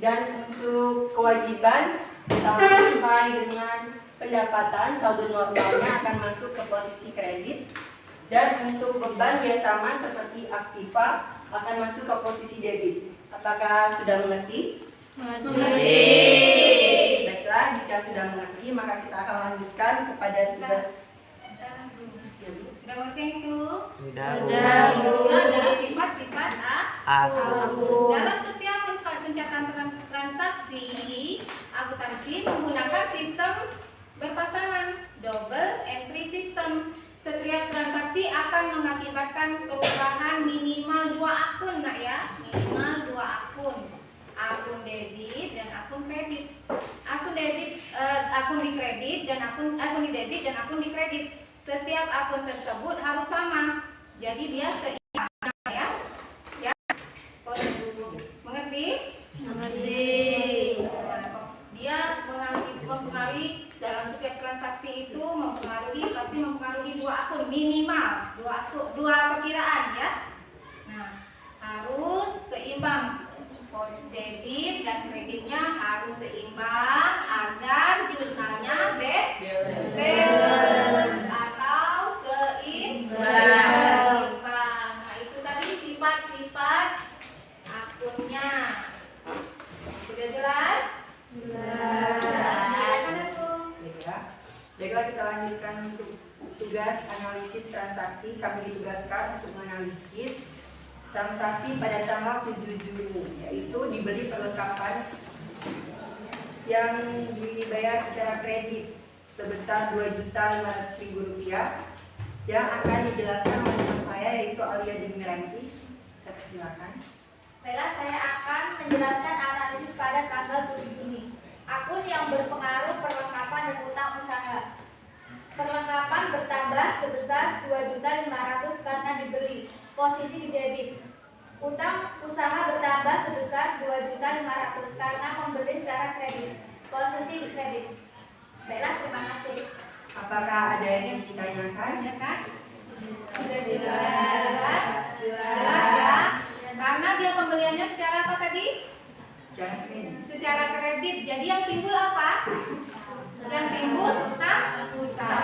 dan untuk kewajiban sampai dengan pendapatan saldo normalnya akan masuk ke posisi kredit, dan untuk beban dia sama seperti aktiva akan masuk ke posisi debit. Apakah sudah mengerti? Mengerti. Baiklah, jika sudah mengerti maka kita akan lanjutkan kepada tugas. Sudah mengerti itu? Sudah. Adalah sifat-sifat Aku. dalam setiap pencatatan transaksi, akuntansi menggunakan sistem berpasangan double entry system. Setiap transaksi akan mengakibatkan perubahan minimal 2 akun, nak ya, minimal 2 akun. Akun debit dan akun kredit. Akun debit, akun di kredit dan akun di debit dan akun di kredit. Setiap akun tersebut harus sama. Jadi dia seimbang, ya. Ya. Mengerti? Mengerti. Dia mempengaruhi dalam setiap transaksi itu pasti mempengaruhi 2 akun minimal, 2 perkiraan, ya. Nah, harus seimbang. Debit dan kreditnya harus seimbang agar jurnalnya balance atau seimbang. Nah, itu tadi sifat-sifat akunnya. Sudah jelas? Baiklah, kita lanjutkan untuk tugas analisis transaksi. Kami ditugaskan untuk menganalisis transaksi pada tanggal 7 Juni, yaitu dibeli perlengkapan yang dibayar secara kredit sebesar Rp2.500.000 yang akan dijelaskan oleh teman saya, yaitu Alia Demiranti. Saya persilakan. Baiklah, saya akan menjelaskan analisis pada tanggal 7 Juni. Akun yang berpengaruh perlengkapan dan utang usaha. Perlengkapan bertambah sebesar Rp2.500.000 karena dibeli, posisi di debit. Utang usaha bertambah sebesar Rp2.500.000 karena membeli secara kredit, posisi di kredit. Baiklah, terima kasih. Apakah ada yang ditanyakan? Ya kan? Sudah jelas? Jelas, ya? Karena dia pembeliannya secara apa tadi? Secara kredit. Secara kredit. Jadi yang timbul apa? Yang timbul utang usaha.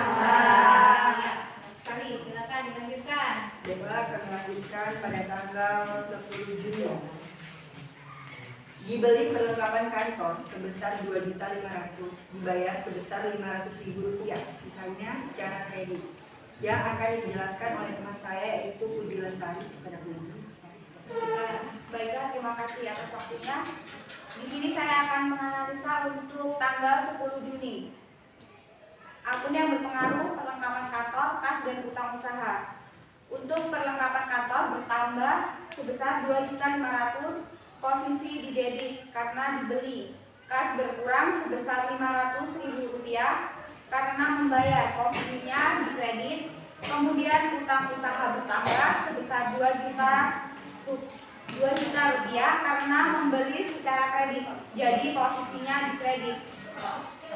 Ya. Sekali, silakan dilanjutkan. Baiklah, kami lanjutkan pada tanggal 10 Juni. Dibeli perlengkapan kantor sebesar Rp2.500.000, dibayar sebesar Rp500.000, sisanya secara kredit. Yang akan dijelaskan oleh teman saya, yaitu Budi Lestari Sukadabudi. Baiklah, terima kasih atas waktunya. Di sini saya akan menganalisa untuk tanggal 10 Juni. Akun yang berpengaruh perlengkapan kantor, kas, dan utang usaha. Untuk perlengkapan kantor bertambah sebesar Rp2.500.000, posisi di debit karena dibeli. Kas berkurang sebesar Rp500.000 karena membayar, posisinya di kredit. Kemudian utang usaha bertambah sebesar Rp2 juta karena membeli secara kredit, jadi posisinya di kredit.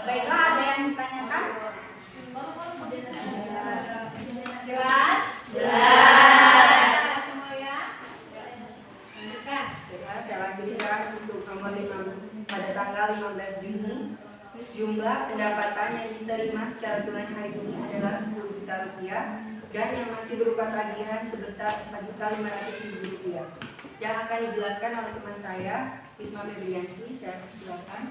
Baiklah, ada yang ditanyakan? Jelas? Jelas. Semua ya? Lanjutkan. Baiklah, saya lanjutkan untuk nomor 5 pada tanggal 15 Juni. Jumlah pendapatan yang diterima secara bulan hari ini adalah Rp10 juta dan yang masih berupa tagihan sebesar Rp4.500.000 yang akan dijelaskan oleh teman saya, Isma Febrianti. Saya persilakan.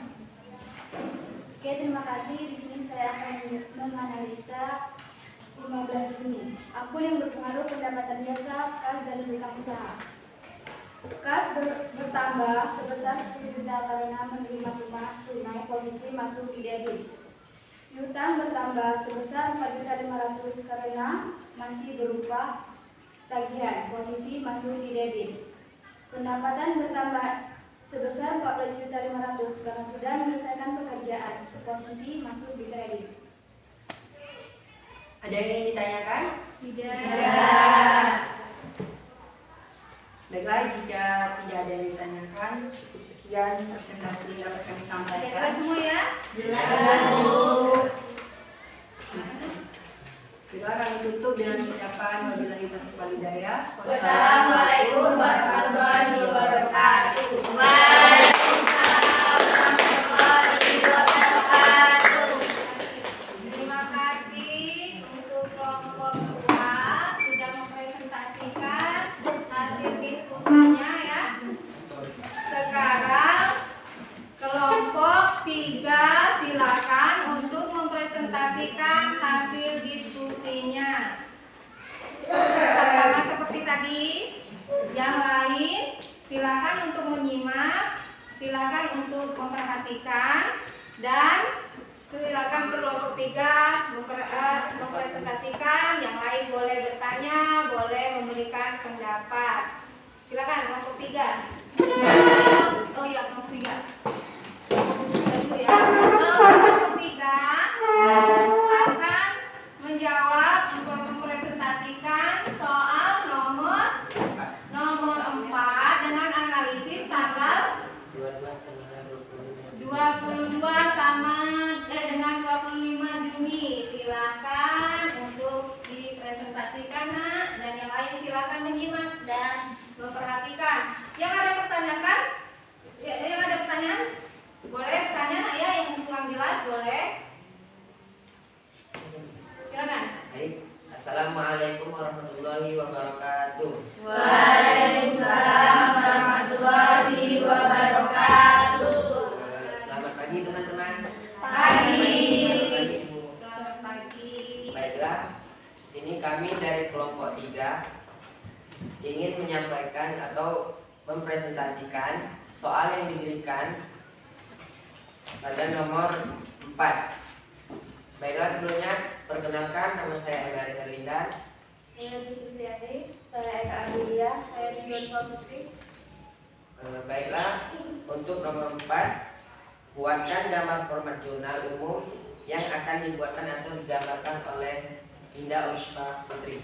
Oke, terima kasih. Di sini saya akan menganalisa 15 Juni. Akun yang berpengaruh pendapatan jasa, kas, dan berhutang usaha. Kas bertambah sebesar 10 juta karena menerima tunai posisi masuk di debit. Piutang bertambah sebesar 4.500.000 karena masih berupa tagihan, posisi masuk di debit. Pendapatan bertambah sebesar 14.500.000 karena sudah menyelesaikan pekerjaan, posisi masuk di kredit. Ada yang ingin ditanyakan? Tidak. Baiklah, jika tidak ada yang ditanyakan, cukup sekian presentasi yang dapat kami sampaikan. Jelas semua ya? Baiklah, kami tutup dengan ucapan wabillahi taufiq wal hidayah. Wassalamualaikum warahmatullahi wabarakatuh. Terima kasih untuk kelompok 2 sudah mempresentasikan hasil diskusinya ya. Sekarang kelompok 3 silakan untuk mempresentasikan hasil diskusinya. Sama seperti tadi, yang lain silakan untuk menyimak, silakan untuk memperhatikan, dan silakan kelompok 3 mempresentasikan. Yang lain boleh bertanya, boleh memberikan pendapat. Silakan kelompok 3. Oh iya, kelompok 3. Dulu ya. Kelompok 3 akan menjawab, mempresentasikan soal nomor 4 dengan analisis tanggal 22 sama dengan 25 Juni. Silakan untuk dipresentasikan, Nak, dan yang lain silakan menyimak dan memperhatikan. Yang ada pertanyaan? Yang ada pertanyaan? Boleh bertanya, Nak, ya, yang kurang jelas boleh. Silakan. Baik. Assalamualaikum warahmatullahi wabarakatuh. Waalaikumsalam warahmatullahi wabarakatuh. Selamat pagi teman-teman. Pagi. Selamat pagi Bu. Selamat pagi. Baiklah, sini kami dari kelompok 3 ingin menyampaikan atau mempresentasikan soal yang diberikan pada nomor 4. Baiklah, sebelumnya perkenalkan, nama saya Ega Erlinda. Saya Supriyati, saya Eka Amelia, saya Ridwan Putri. Baiklah, untuk nomor 4, buatkan gambar format jurnal umum yang akan dibuatkan atau digambarkan oleh Indah Ulfa Putri.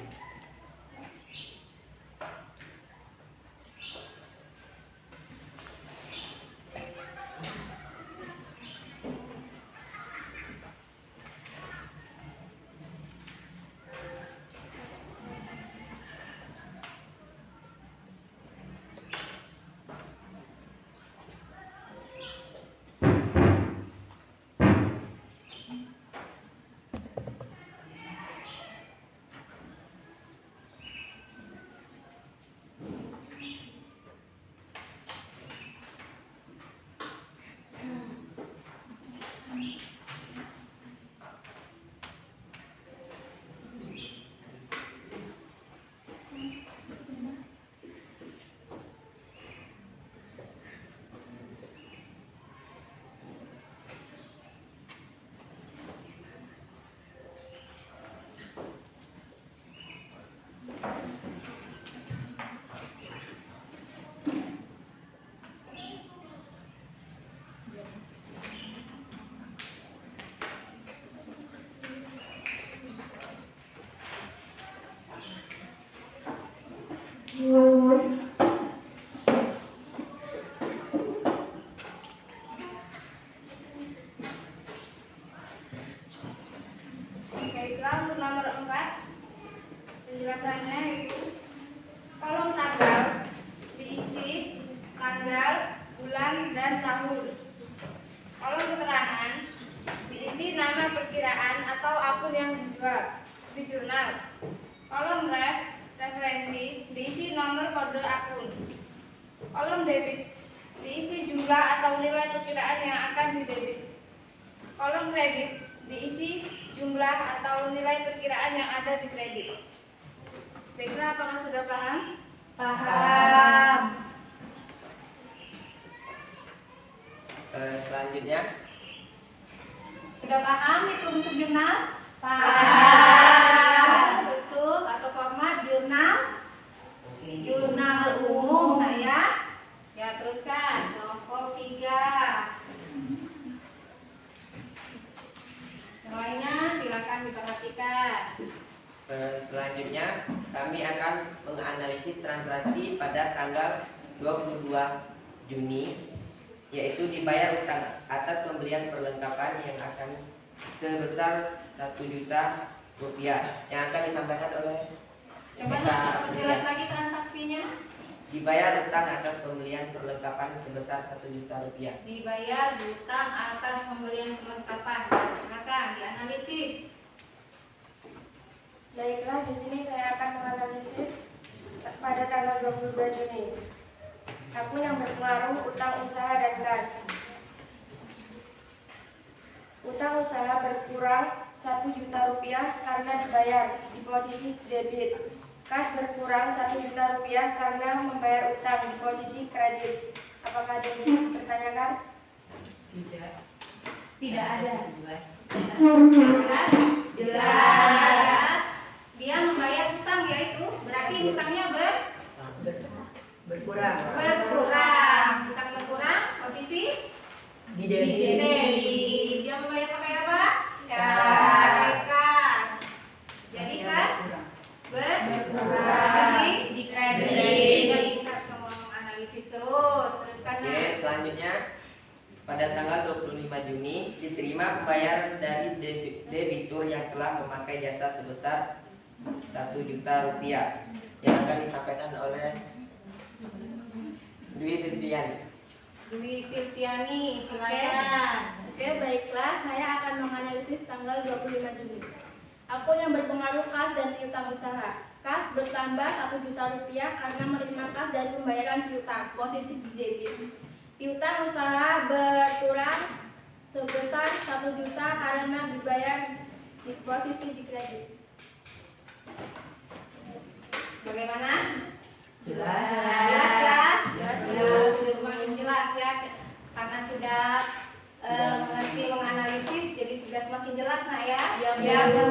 Baiklah, untuk nomor 4 penjelasannya yaitu kolom tanggal diisi tanggal, bulan, dan tahun. Kolom keterangan diisi nama perkiraan atau akun yang dijual di jurnal. Kolom referensi diisi nomor kode akun. Kolom debit diisi jumlah atau nilai perkiraan yang akan didebit. Kolom kredit diisi jumlah atau nilai perkiraan yang ada di kredit. Baiklah, apakah sudah paham? Paham. Selanjutnya, Sudah paham itu bentuk jurnal? Paham. Bentuk atau format jurnal? Jurnal umum, nah ya. Ya, teruskan. Kelompok 3. Yang lainnya silakan diperhatikan. selanjutnya kami akan menganalisis transaksi pada tanggal 22 Juni, yaitu dibayar utang atas pembelian perlengkapan yang akan sebesar 1 juta rupiah yang akan disampaikan oleh Coba jelas lagi transaksinya. dibayar utang atas pembelian perlengkapan sebesar 1 juta rupiah. Dibayar utang atas pembelian perlengkapan. Silakan dianalisis. Baiklah, di sini saya akan menganalisis pada tanggal 22 Juni. Akun yang berpengaruh utang usaha dan kas. Utang usaha berkurang 1 juta rupiah karena dibayar di posisi debit. Kas berkurang 1 juta rupiah karena membayar utang di posisi kredit. Apakah ada yang dipertanyakan? Tidak ada. Jelas? Jelas. Dia membayar utang yaitu berarti utangnya Berkurang. berkurang. Utang berkurang posisi Di debit. Dia membayar pakai apa? Kas. Pakai kas. Jadi kas posisi Di kredit. Jadi kita semua menganalisis terus. Teruskan. Oke, selanjutnya pada tanggal 25 Juni diterima pembayaran dari debitur yang telah memakai jasa sebesar 1 juta rupiah yang akan disampaikan oleh Dwi Silviani. Dwi Silviani, silakan. Oke, baiklah. Saya akan menganalisis tanggal 25 Juni. Akun yang berpengaruh kas dan piutang usaha. Kas bertambah 1 juta rupiah karena menerima kas dari pembayaran piutang, posisi di debit. Piutang usaha berkurang sebesar 1 juta karena dibayar di posisi di kredit. Bagaimana? Jelas. Jelas ya? Jelas. Ya, sudah semakin jelas ya. Karena sudah mengerti menganalisis, jadi sudah semakin jelas nak ya. Ya, Bu.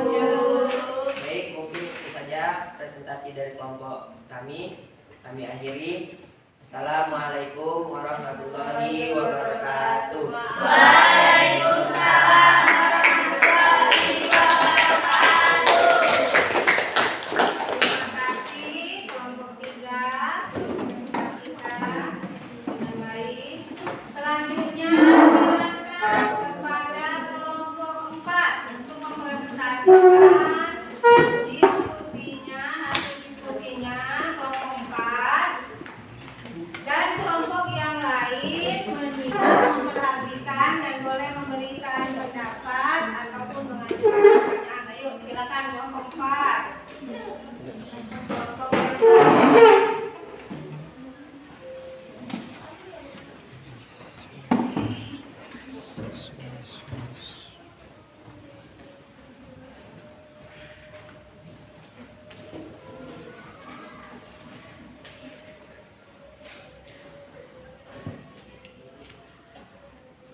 Baik, mungkin itu saja presentasi dari kelompok kami. Kami akhiri. Assalamualaikum warahmatullahi wabarakatuh. Waalaikumsalam. Terima kasih kelompok 3 sudah presentasikan dengan baik. Selanjutnya silakan kepada kelompok 4 untuk mempresentasikan diskusinya, hasil diskusinya kelompok 4 dan kelompok yang lain menyimak, memperhatikan dan boleh memberikan pendapat ataupun mengajukan pertanyaan. Ayo silakan kelompok 4. Kelompok yang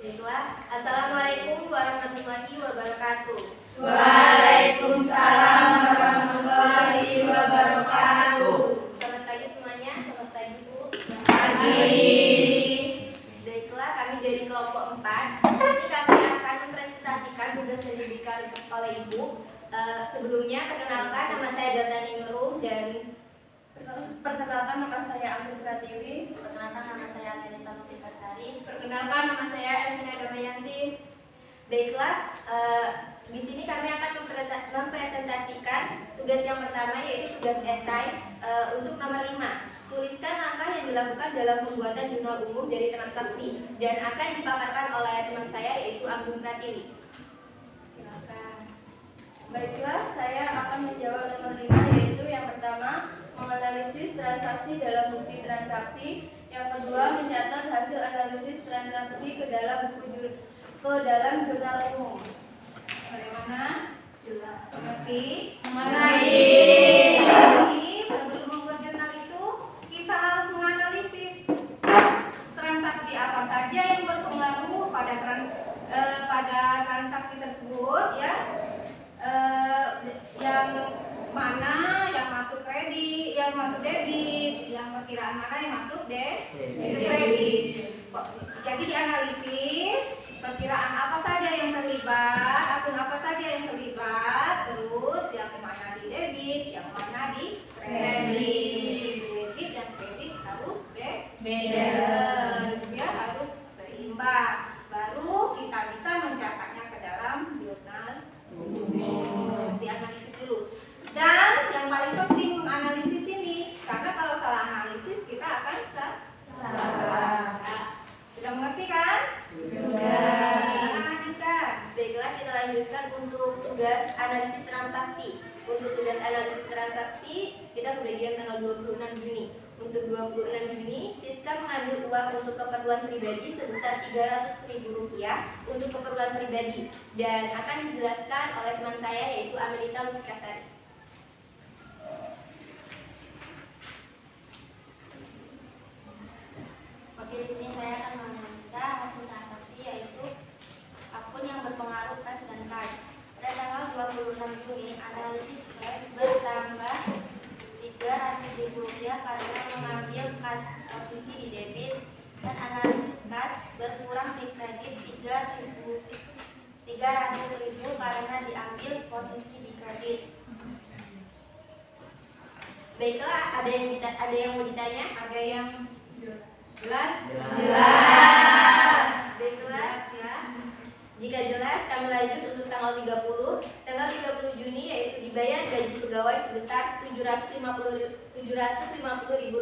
Baiklah. Assalamualaikum warahmatullahi wabarakatuh. Waalaikumsalam warahmatullahi wabarakatuh. Selamat pagi semuanya. Selamat pagi, Bu. Pagi. Baiklah, kami dari kelompok 4. Di sini kami akan mempresentasikan tugas yang diberikan oleh Ibu. Sebelumnya, perkenalkan nama saya Delta Ningrum dan Perkenalkan nama saya Anggun Pratiwi. perkenalkan nama saya Amelita Mutikasari. Perkenalkan nama saya Elvina Damayanti. Baiklah, di sini kami akan mempresentasikan tugas yang pertama yaitu tugas esai untuk nomor 5. Tuliskan langkah yang dilakukan dalam pembuatan jurnal umum dari transaksi dan akan dipaparkan oleh teman saya yaitu Anggun Pratiwi. Silakan. Baiklah, saya akan menjawab nomor 5 yaitu yang pertama menganalisis transaksi dalam bukti transaksi, yang kedua mencatat hasil analisis transaksi ke dalam buku ke dalam jurnal umum. Bagaimana? Mengerti? Mengerti. Jadi sebelum membuat jurnal itu kita harus menganalisis transaksi apa saja yang berpengaruh pada transaksi tersebut, ya. Yang mana yang masuk kredit, yang masuk debit, yang perkiraan mana yang masuk kredit. Jadi dianalisis perkiraan apa saja yang terlibat, akun apa saja yang terlibat, terus yang mana di debit, yang mana di kredit. Debit dan kredit harus balance, ya, harus seimbang. Baru kita bisa mencatatnya ke dalam jurnal umum. Dianalisis dulu. Dan yang paling penting menganalisis ini, karena kalau salah analisis kita akan salah. Sudah mengerti kan? Sudah. Silakan lanjutkan. Baiklah, kita lanjutkan untuk tugas analisis transaksi. Untuk tugas analisis transaksi, kita pembagian tanggal 26 Juni. Untuk 26 Juni, Siska mengambil uang untuk keperluan pribadi sebesar Rp300.000 untuk keperluan pribadi dan akan dijelaskan oleh teman saya yaitu Amelita Lufikasari. Oke, di sini saya akan menganalisa hasil transaksi yaitu akun yang berpengaruh cash dan card. Pada tanggal 26 Juni, analisis cash bertambah Rp300.000 karena mengambil kas posisi di debit dan analisis kas berkurang di kredit Rp300.000 karena diambil posisi di kredit. Baiklah, ada yang mau ditanya? Ada yang jelas? Jelas. Baiklah. Jelas, ya. Jika jelas, kami lanjut untuk tanggal 30. Tanggal 30 Juni yaitu dibayar gaji pegawai sebesar Rp750.000.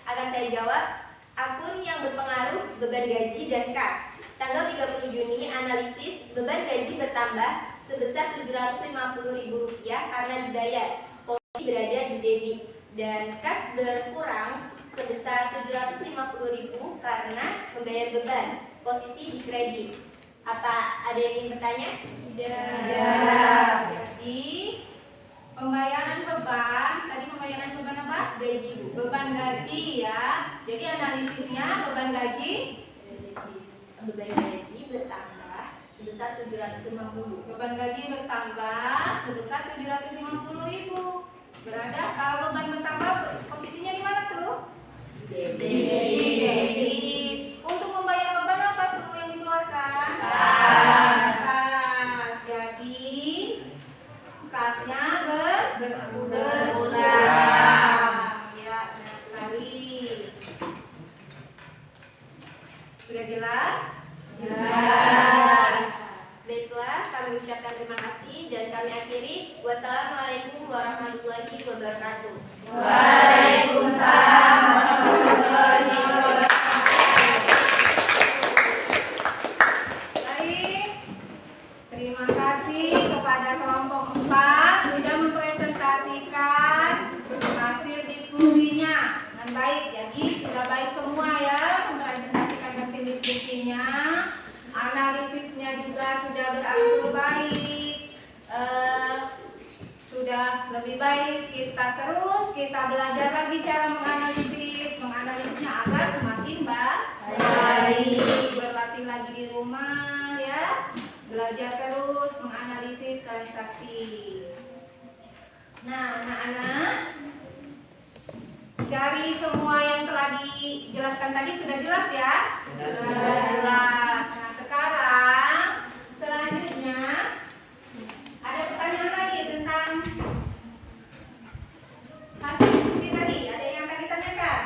Akan saya jawab, akun yang berpengaruh beban gaji dan kas. Tanggal 30 Juni analisis beban gaji bertambah sebesar Rp750.000 karena dibayar, posisi berada di debit, dan kas berkurang sebesar Rp750.000 karena membayar beban, posisi di kredit. Apa ada yang ingin bertanya? Tidak. Jadi pembayaran beban, tadi pembayaran beban apa? Gaji, Bu. Beban gaji, ya. Jadi analisisnya beban gaji bertambah sebesar Rp750.000. beban gaji bertambah sebesar Rp750.000. Berada kalau beban bertambah posisinya di mana tuh? Debit. Untuk membayar beban apa tuh yang dikeluarkan? Kas. Jadi kasnya berkurang. Ya, benar sekali. Sudah jelas? Jelas. Baiklah, kami ucapkan terima kasih dan kami akhiri. Wassalamualaikum warahmatullahi wabarakatuh. Waalaikumsalam warahmatullahi wabarakatuh. Baik, terima kasih kepada kelompok 4 sudah mempresentasikan hasil diskusinya dengan baik. Jadi sudah baik semua ya mempresentasikan hasil diskusinya. Analisisnya juga sudah berangsur baik. Sudah lebih baik. Kita belajar lagi cara menganalisisnya agar semakin baik. Berlatih lagi di rumah ya. Belajar terus menganalisis transaksi. Nah, anak-anak, dari semua yang telah dijelaskan tadi sudah jelas ya? Sudah jelas. Nah, sekarang selanjutnya ada pertanyaan lagi tentang hasil diskusi tadi. Ada yang akan ditanyakan?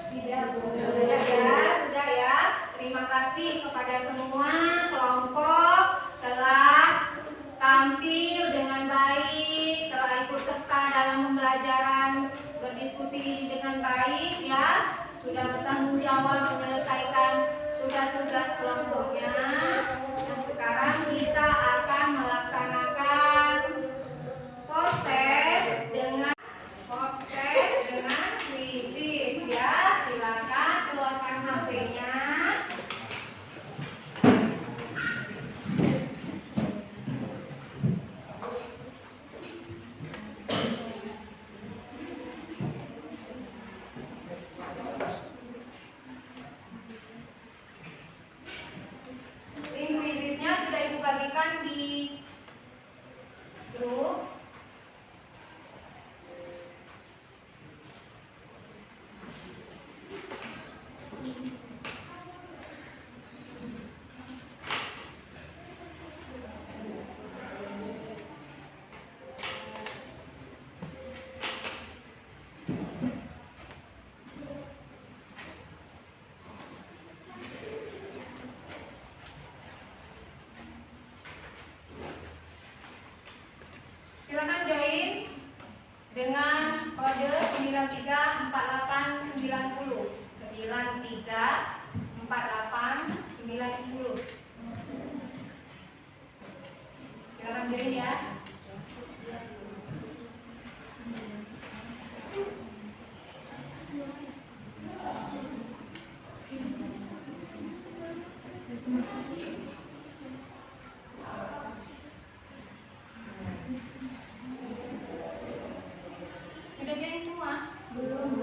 Tidak, Bu. Sudah ya, sudah ya. Terima kasih kepada semua kelompok telah tampil dengan baik, telah ikut serta dalam pembelajaran berdiskusi ini dengan baik ya. Sudah bertanggung jawab menyelesaikan tugas-tugas kelompoknya. Dan sekarang kita akan melaksanakan post-test dengan kuisis ya. Silakan keluarkan HP-nya. 48 90. Silakan join ya. Sudah join semua? Belum.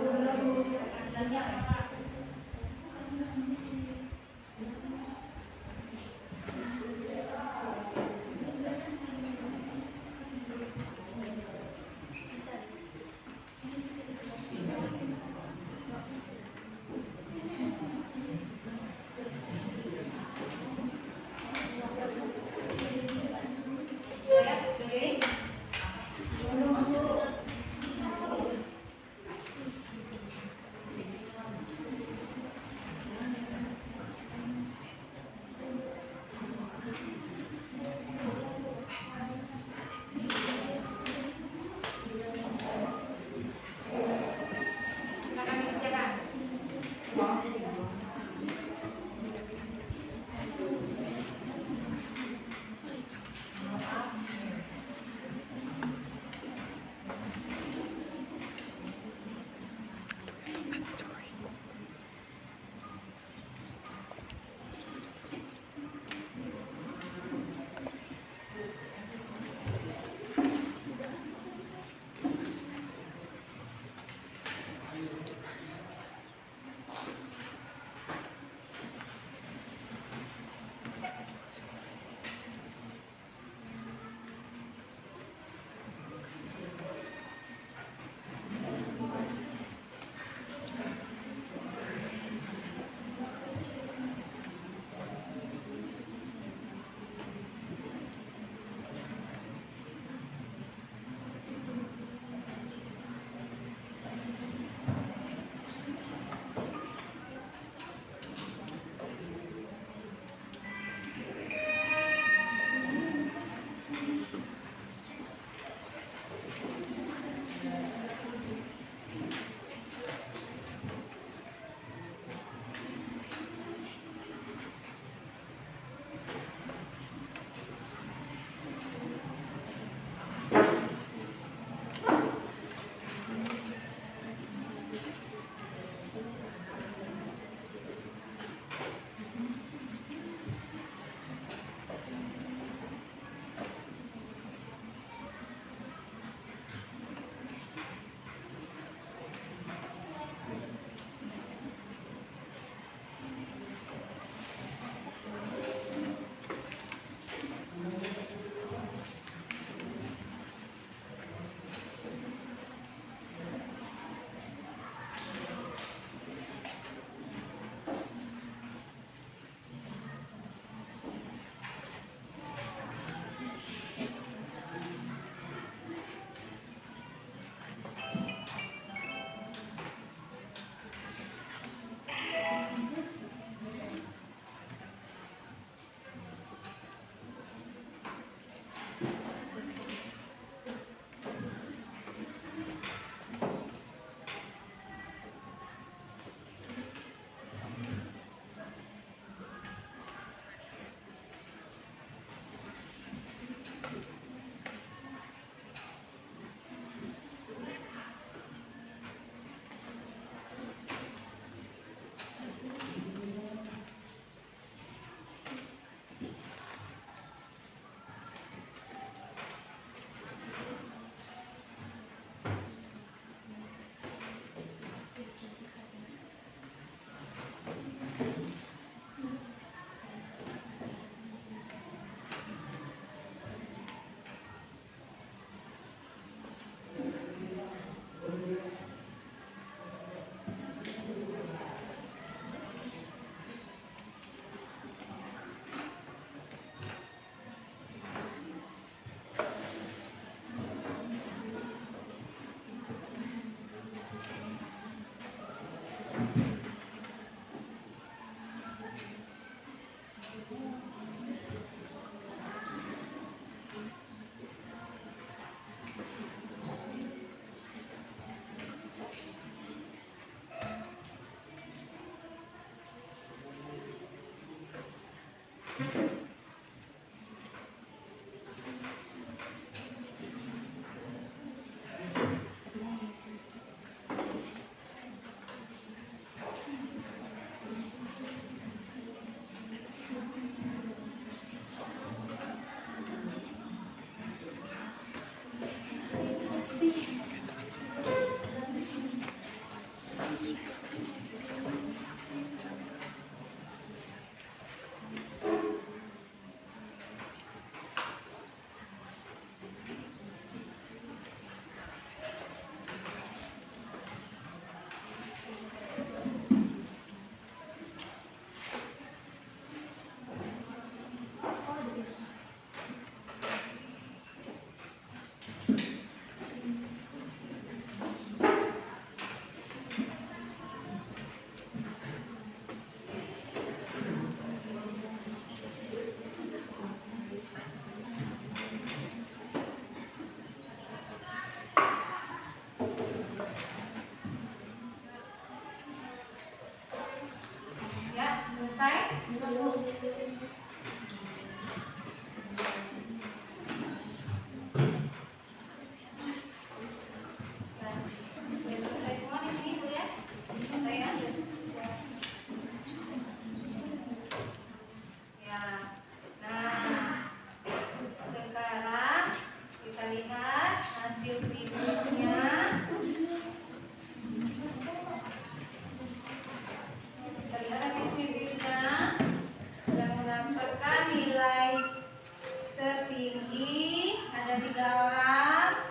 Ada 3 orang.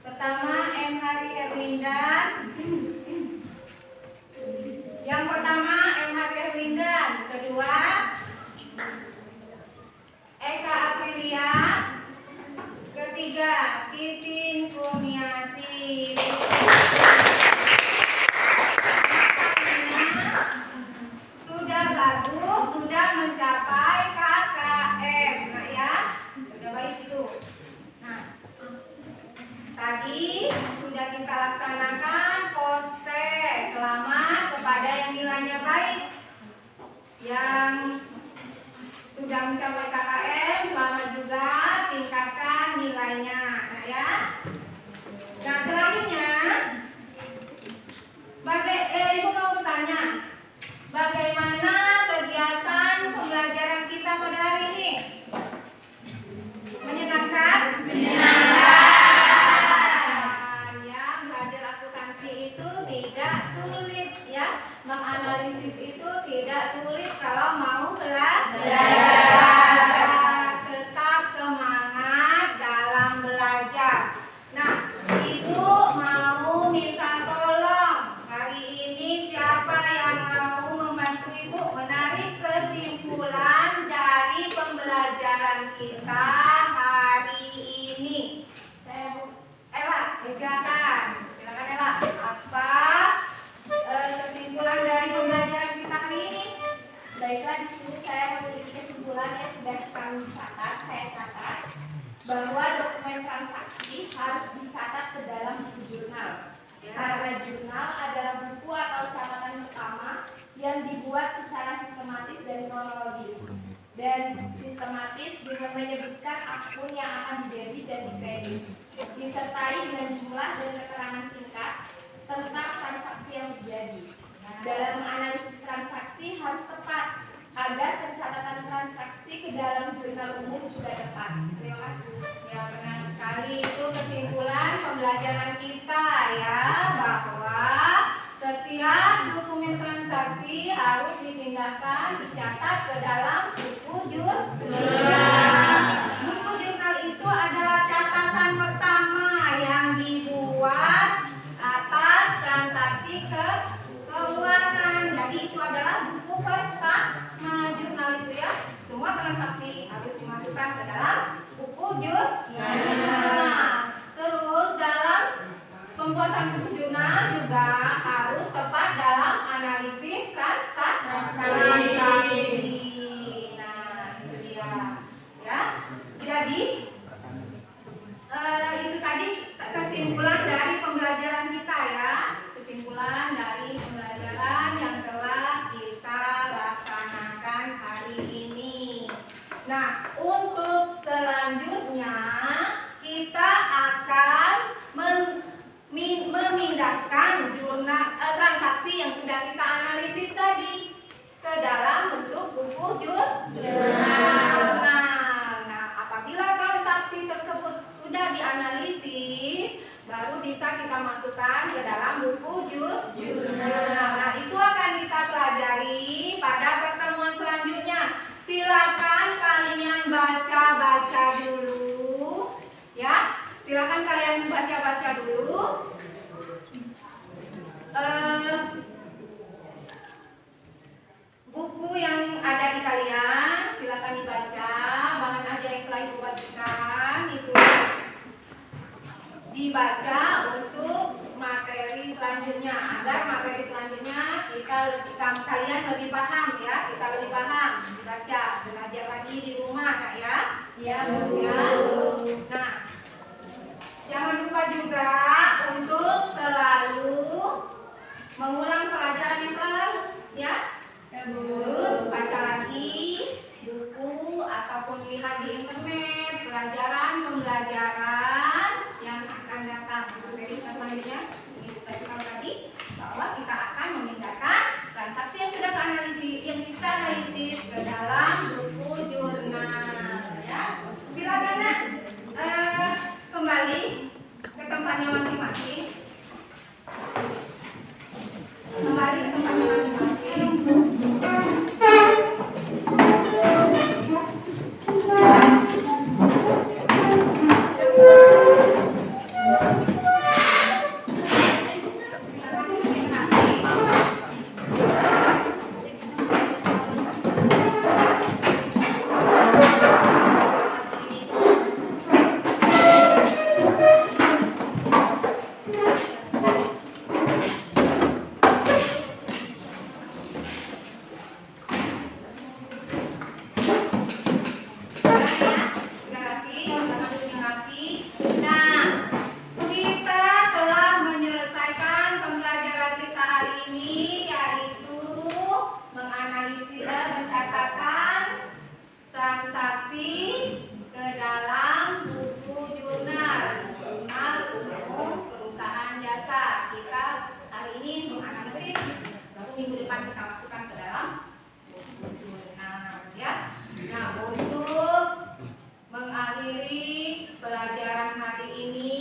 Pertama M. Hari Erlindan. Yang pertama M. Hari Erlindan. Kedua Eka Aprilia. Ketiga Titin Kurniasi. Sudah bagus, sudah mencapai KKM. Nah ya, sudah baik itu. Nah, tadi sudah kita laksanakan poste. Selamat kepada yang nilainya baik, yang sudah mencapai KKM. Selamat juga, tingkatkan nilainya. Nah ya. Nah selanjutnya, Ibu mau bertanya, bagaimana kegiatan pembelajaran kita pada hari ini? Menyenangkan? Menyenangkan. Ya, belajar akuntansi itu tidak sulit ya. Menganalisis itu tidak sulit kalau mau belajar. Tetap semangat dalam belajar. Nah, Ibu mau minta tolong. Hari ini siapa yang mau membantu Ibu menarik kesimpulan dari pembelajaran kita hari ini? Saya Bu Ella, silakan. Silakan Ella. Apa kesimpulan dari pembelajaran kita hari ini? Baiklah, di sini saya memiliki kesimpulan yang sudah kami catat. Saya catat bahwa dokumen transaksi harus dicatat ke dalam buku jurnal. Karena jurnal adalah buku atau catatan pertama yang dibuat secara sistematis dan kronologis. Dan sistematis dengan menyebutkan akun yang akan didebit dan dikredit, disertai dengan jumlah dan keterangan singkat tentang transaksi yang terjadi. Dalam menganalisis transaksi harus tepat agar pencatatan transaksi ke dalam jurnal umum juga tepat. Terima kasih. Ya, benar sekali, itu kesimpulan pembelajaran kita ya, bahwa setiap dokumen transaksi harus dipindahkan, dicatat ke dalam buku jurnal. Buku jurnal itu adalah catatan pertama yang dibuat atas transaksi keuangan. Jadi itu adalah buku pertama jurnal itu ya. Semua transaksi harus dimasukkan ke dalam buku jurnal. Terus dalam pembuatan buku jurnal juga harus tepat dalam analisis transaksi. Nah, itu dia. Ya. Jadi itu tadi kesimpulan dari pembelajaran kita ya. Kesimpulan dari pembelajaran yang telah kita laksanakan hari ini. Nah, untuk selanjutnya kita akan memindahkan jurnal transaksi yang sudah kita analisis tadi ke dalam bentuk buku jurnal. Nah, apabila transaksi tersebut sudah dianalisis, baru bisa kita masukkan ke dalam buku jurnal. Nah, itu akan kita pelajari pada pertemuan selanjutnya. Silakan kalian baca-baca dulu, ya. Silakan kalian baca-baca dulu. Buku yang ada di kalian, silakan dibaca. Bahan ajar yang telah Ibu bagikan itu dibaca untuk materi selanjutnya, agar materi selanjutnya kalian lebih paham ya, kita lebih paham, dibaca, belajar lagi di rumah Kak ya. Ya, Bu. Ya. Nah, jangan lupa juga untuk selalu mengulang pelajaran yang telah lalu ya. Terus baca lagi buku ataupun lihat di internet pembelajaran yang akan datang. Jadi selanjutnya ini kasih tahu tadi bahwa kita akan memindahkan transaksi yang sudah kita analisis ke dalam buku jurnal ya. Silakan kembali ke tempatnya masing-masing. Kembali ke tempatnya masing-masing. Nafi. Nah, kita telah menyelesaikan pembelajaran kita hari ini, yaitu menganalisis pencatatan transaksi ke dalam buku jurnal umum perusahaan jasa. Kita hari ini menganalisis, baru minggu depan kita masukkan ke dalam buku jurnal, ya. Nah, untuk mengakhiri pelajaran hari ini,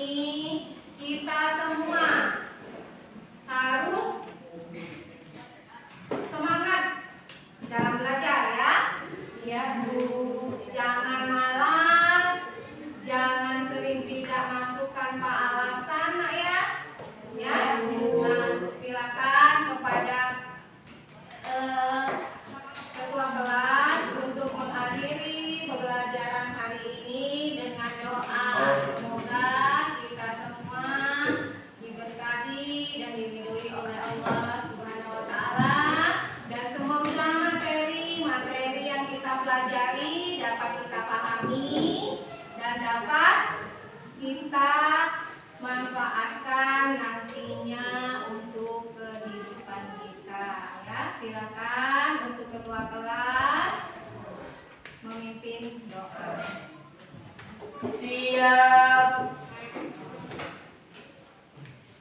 kita semua harus semangat dalam belajar, ya. Ya, Bu. Jangan malas, jangan sering tidak masukkan pak alasan, nak, ya. Ya. Nah, silakan kepada ketua kelas untuk mengakhiri pembelajaran hari ini dengan doa. Semoga kita semua diberkahi dan diridhoi oleh Allah Subhanahu wa taala, dan semoga materi yang kita pelajari dapat kita pahami dan dapat kita manfaatkan nantinya untuk kehidupan kita, ya. Silakan untuk ketua kelas memimpin doa. Siap.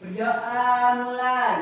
Berdoa mulai.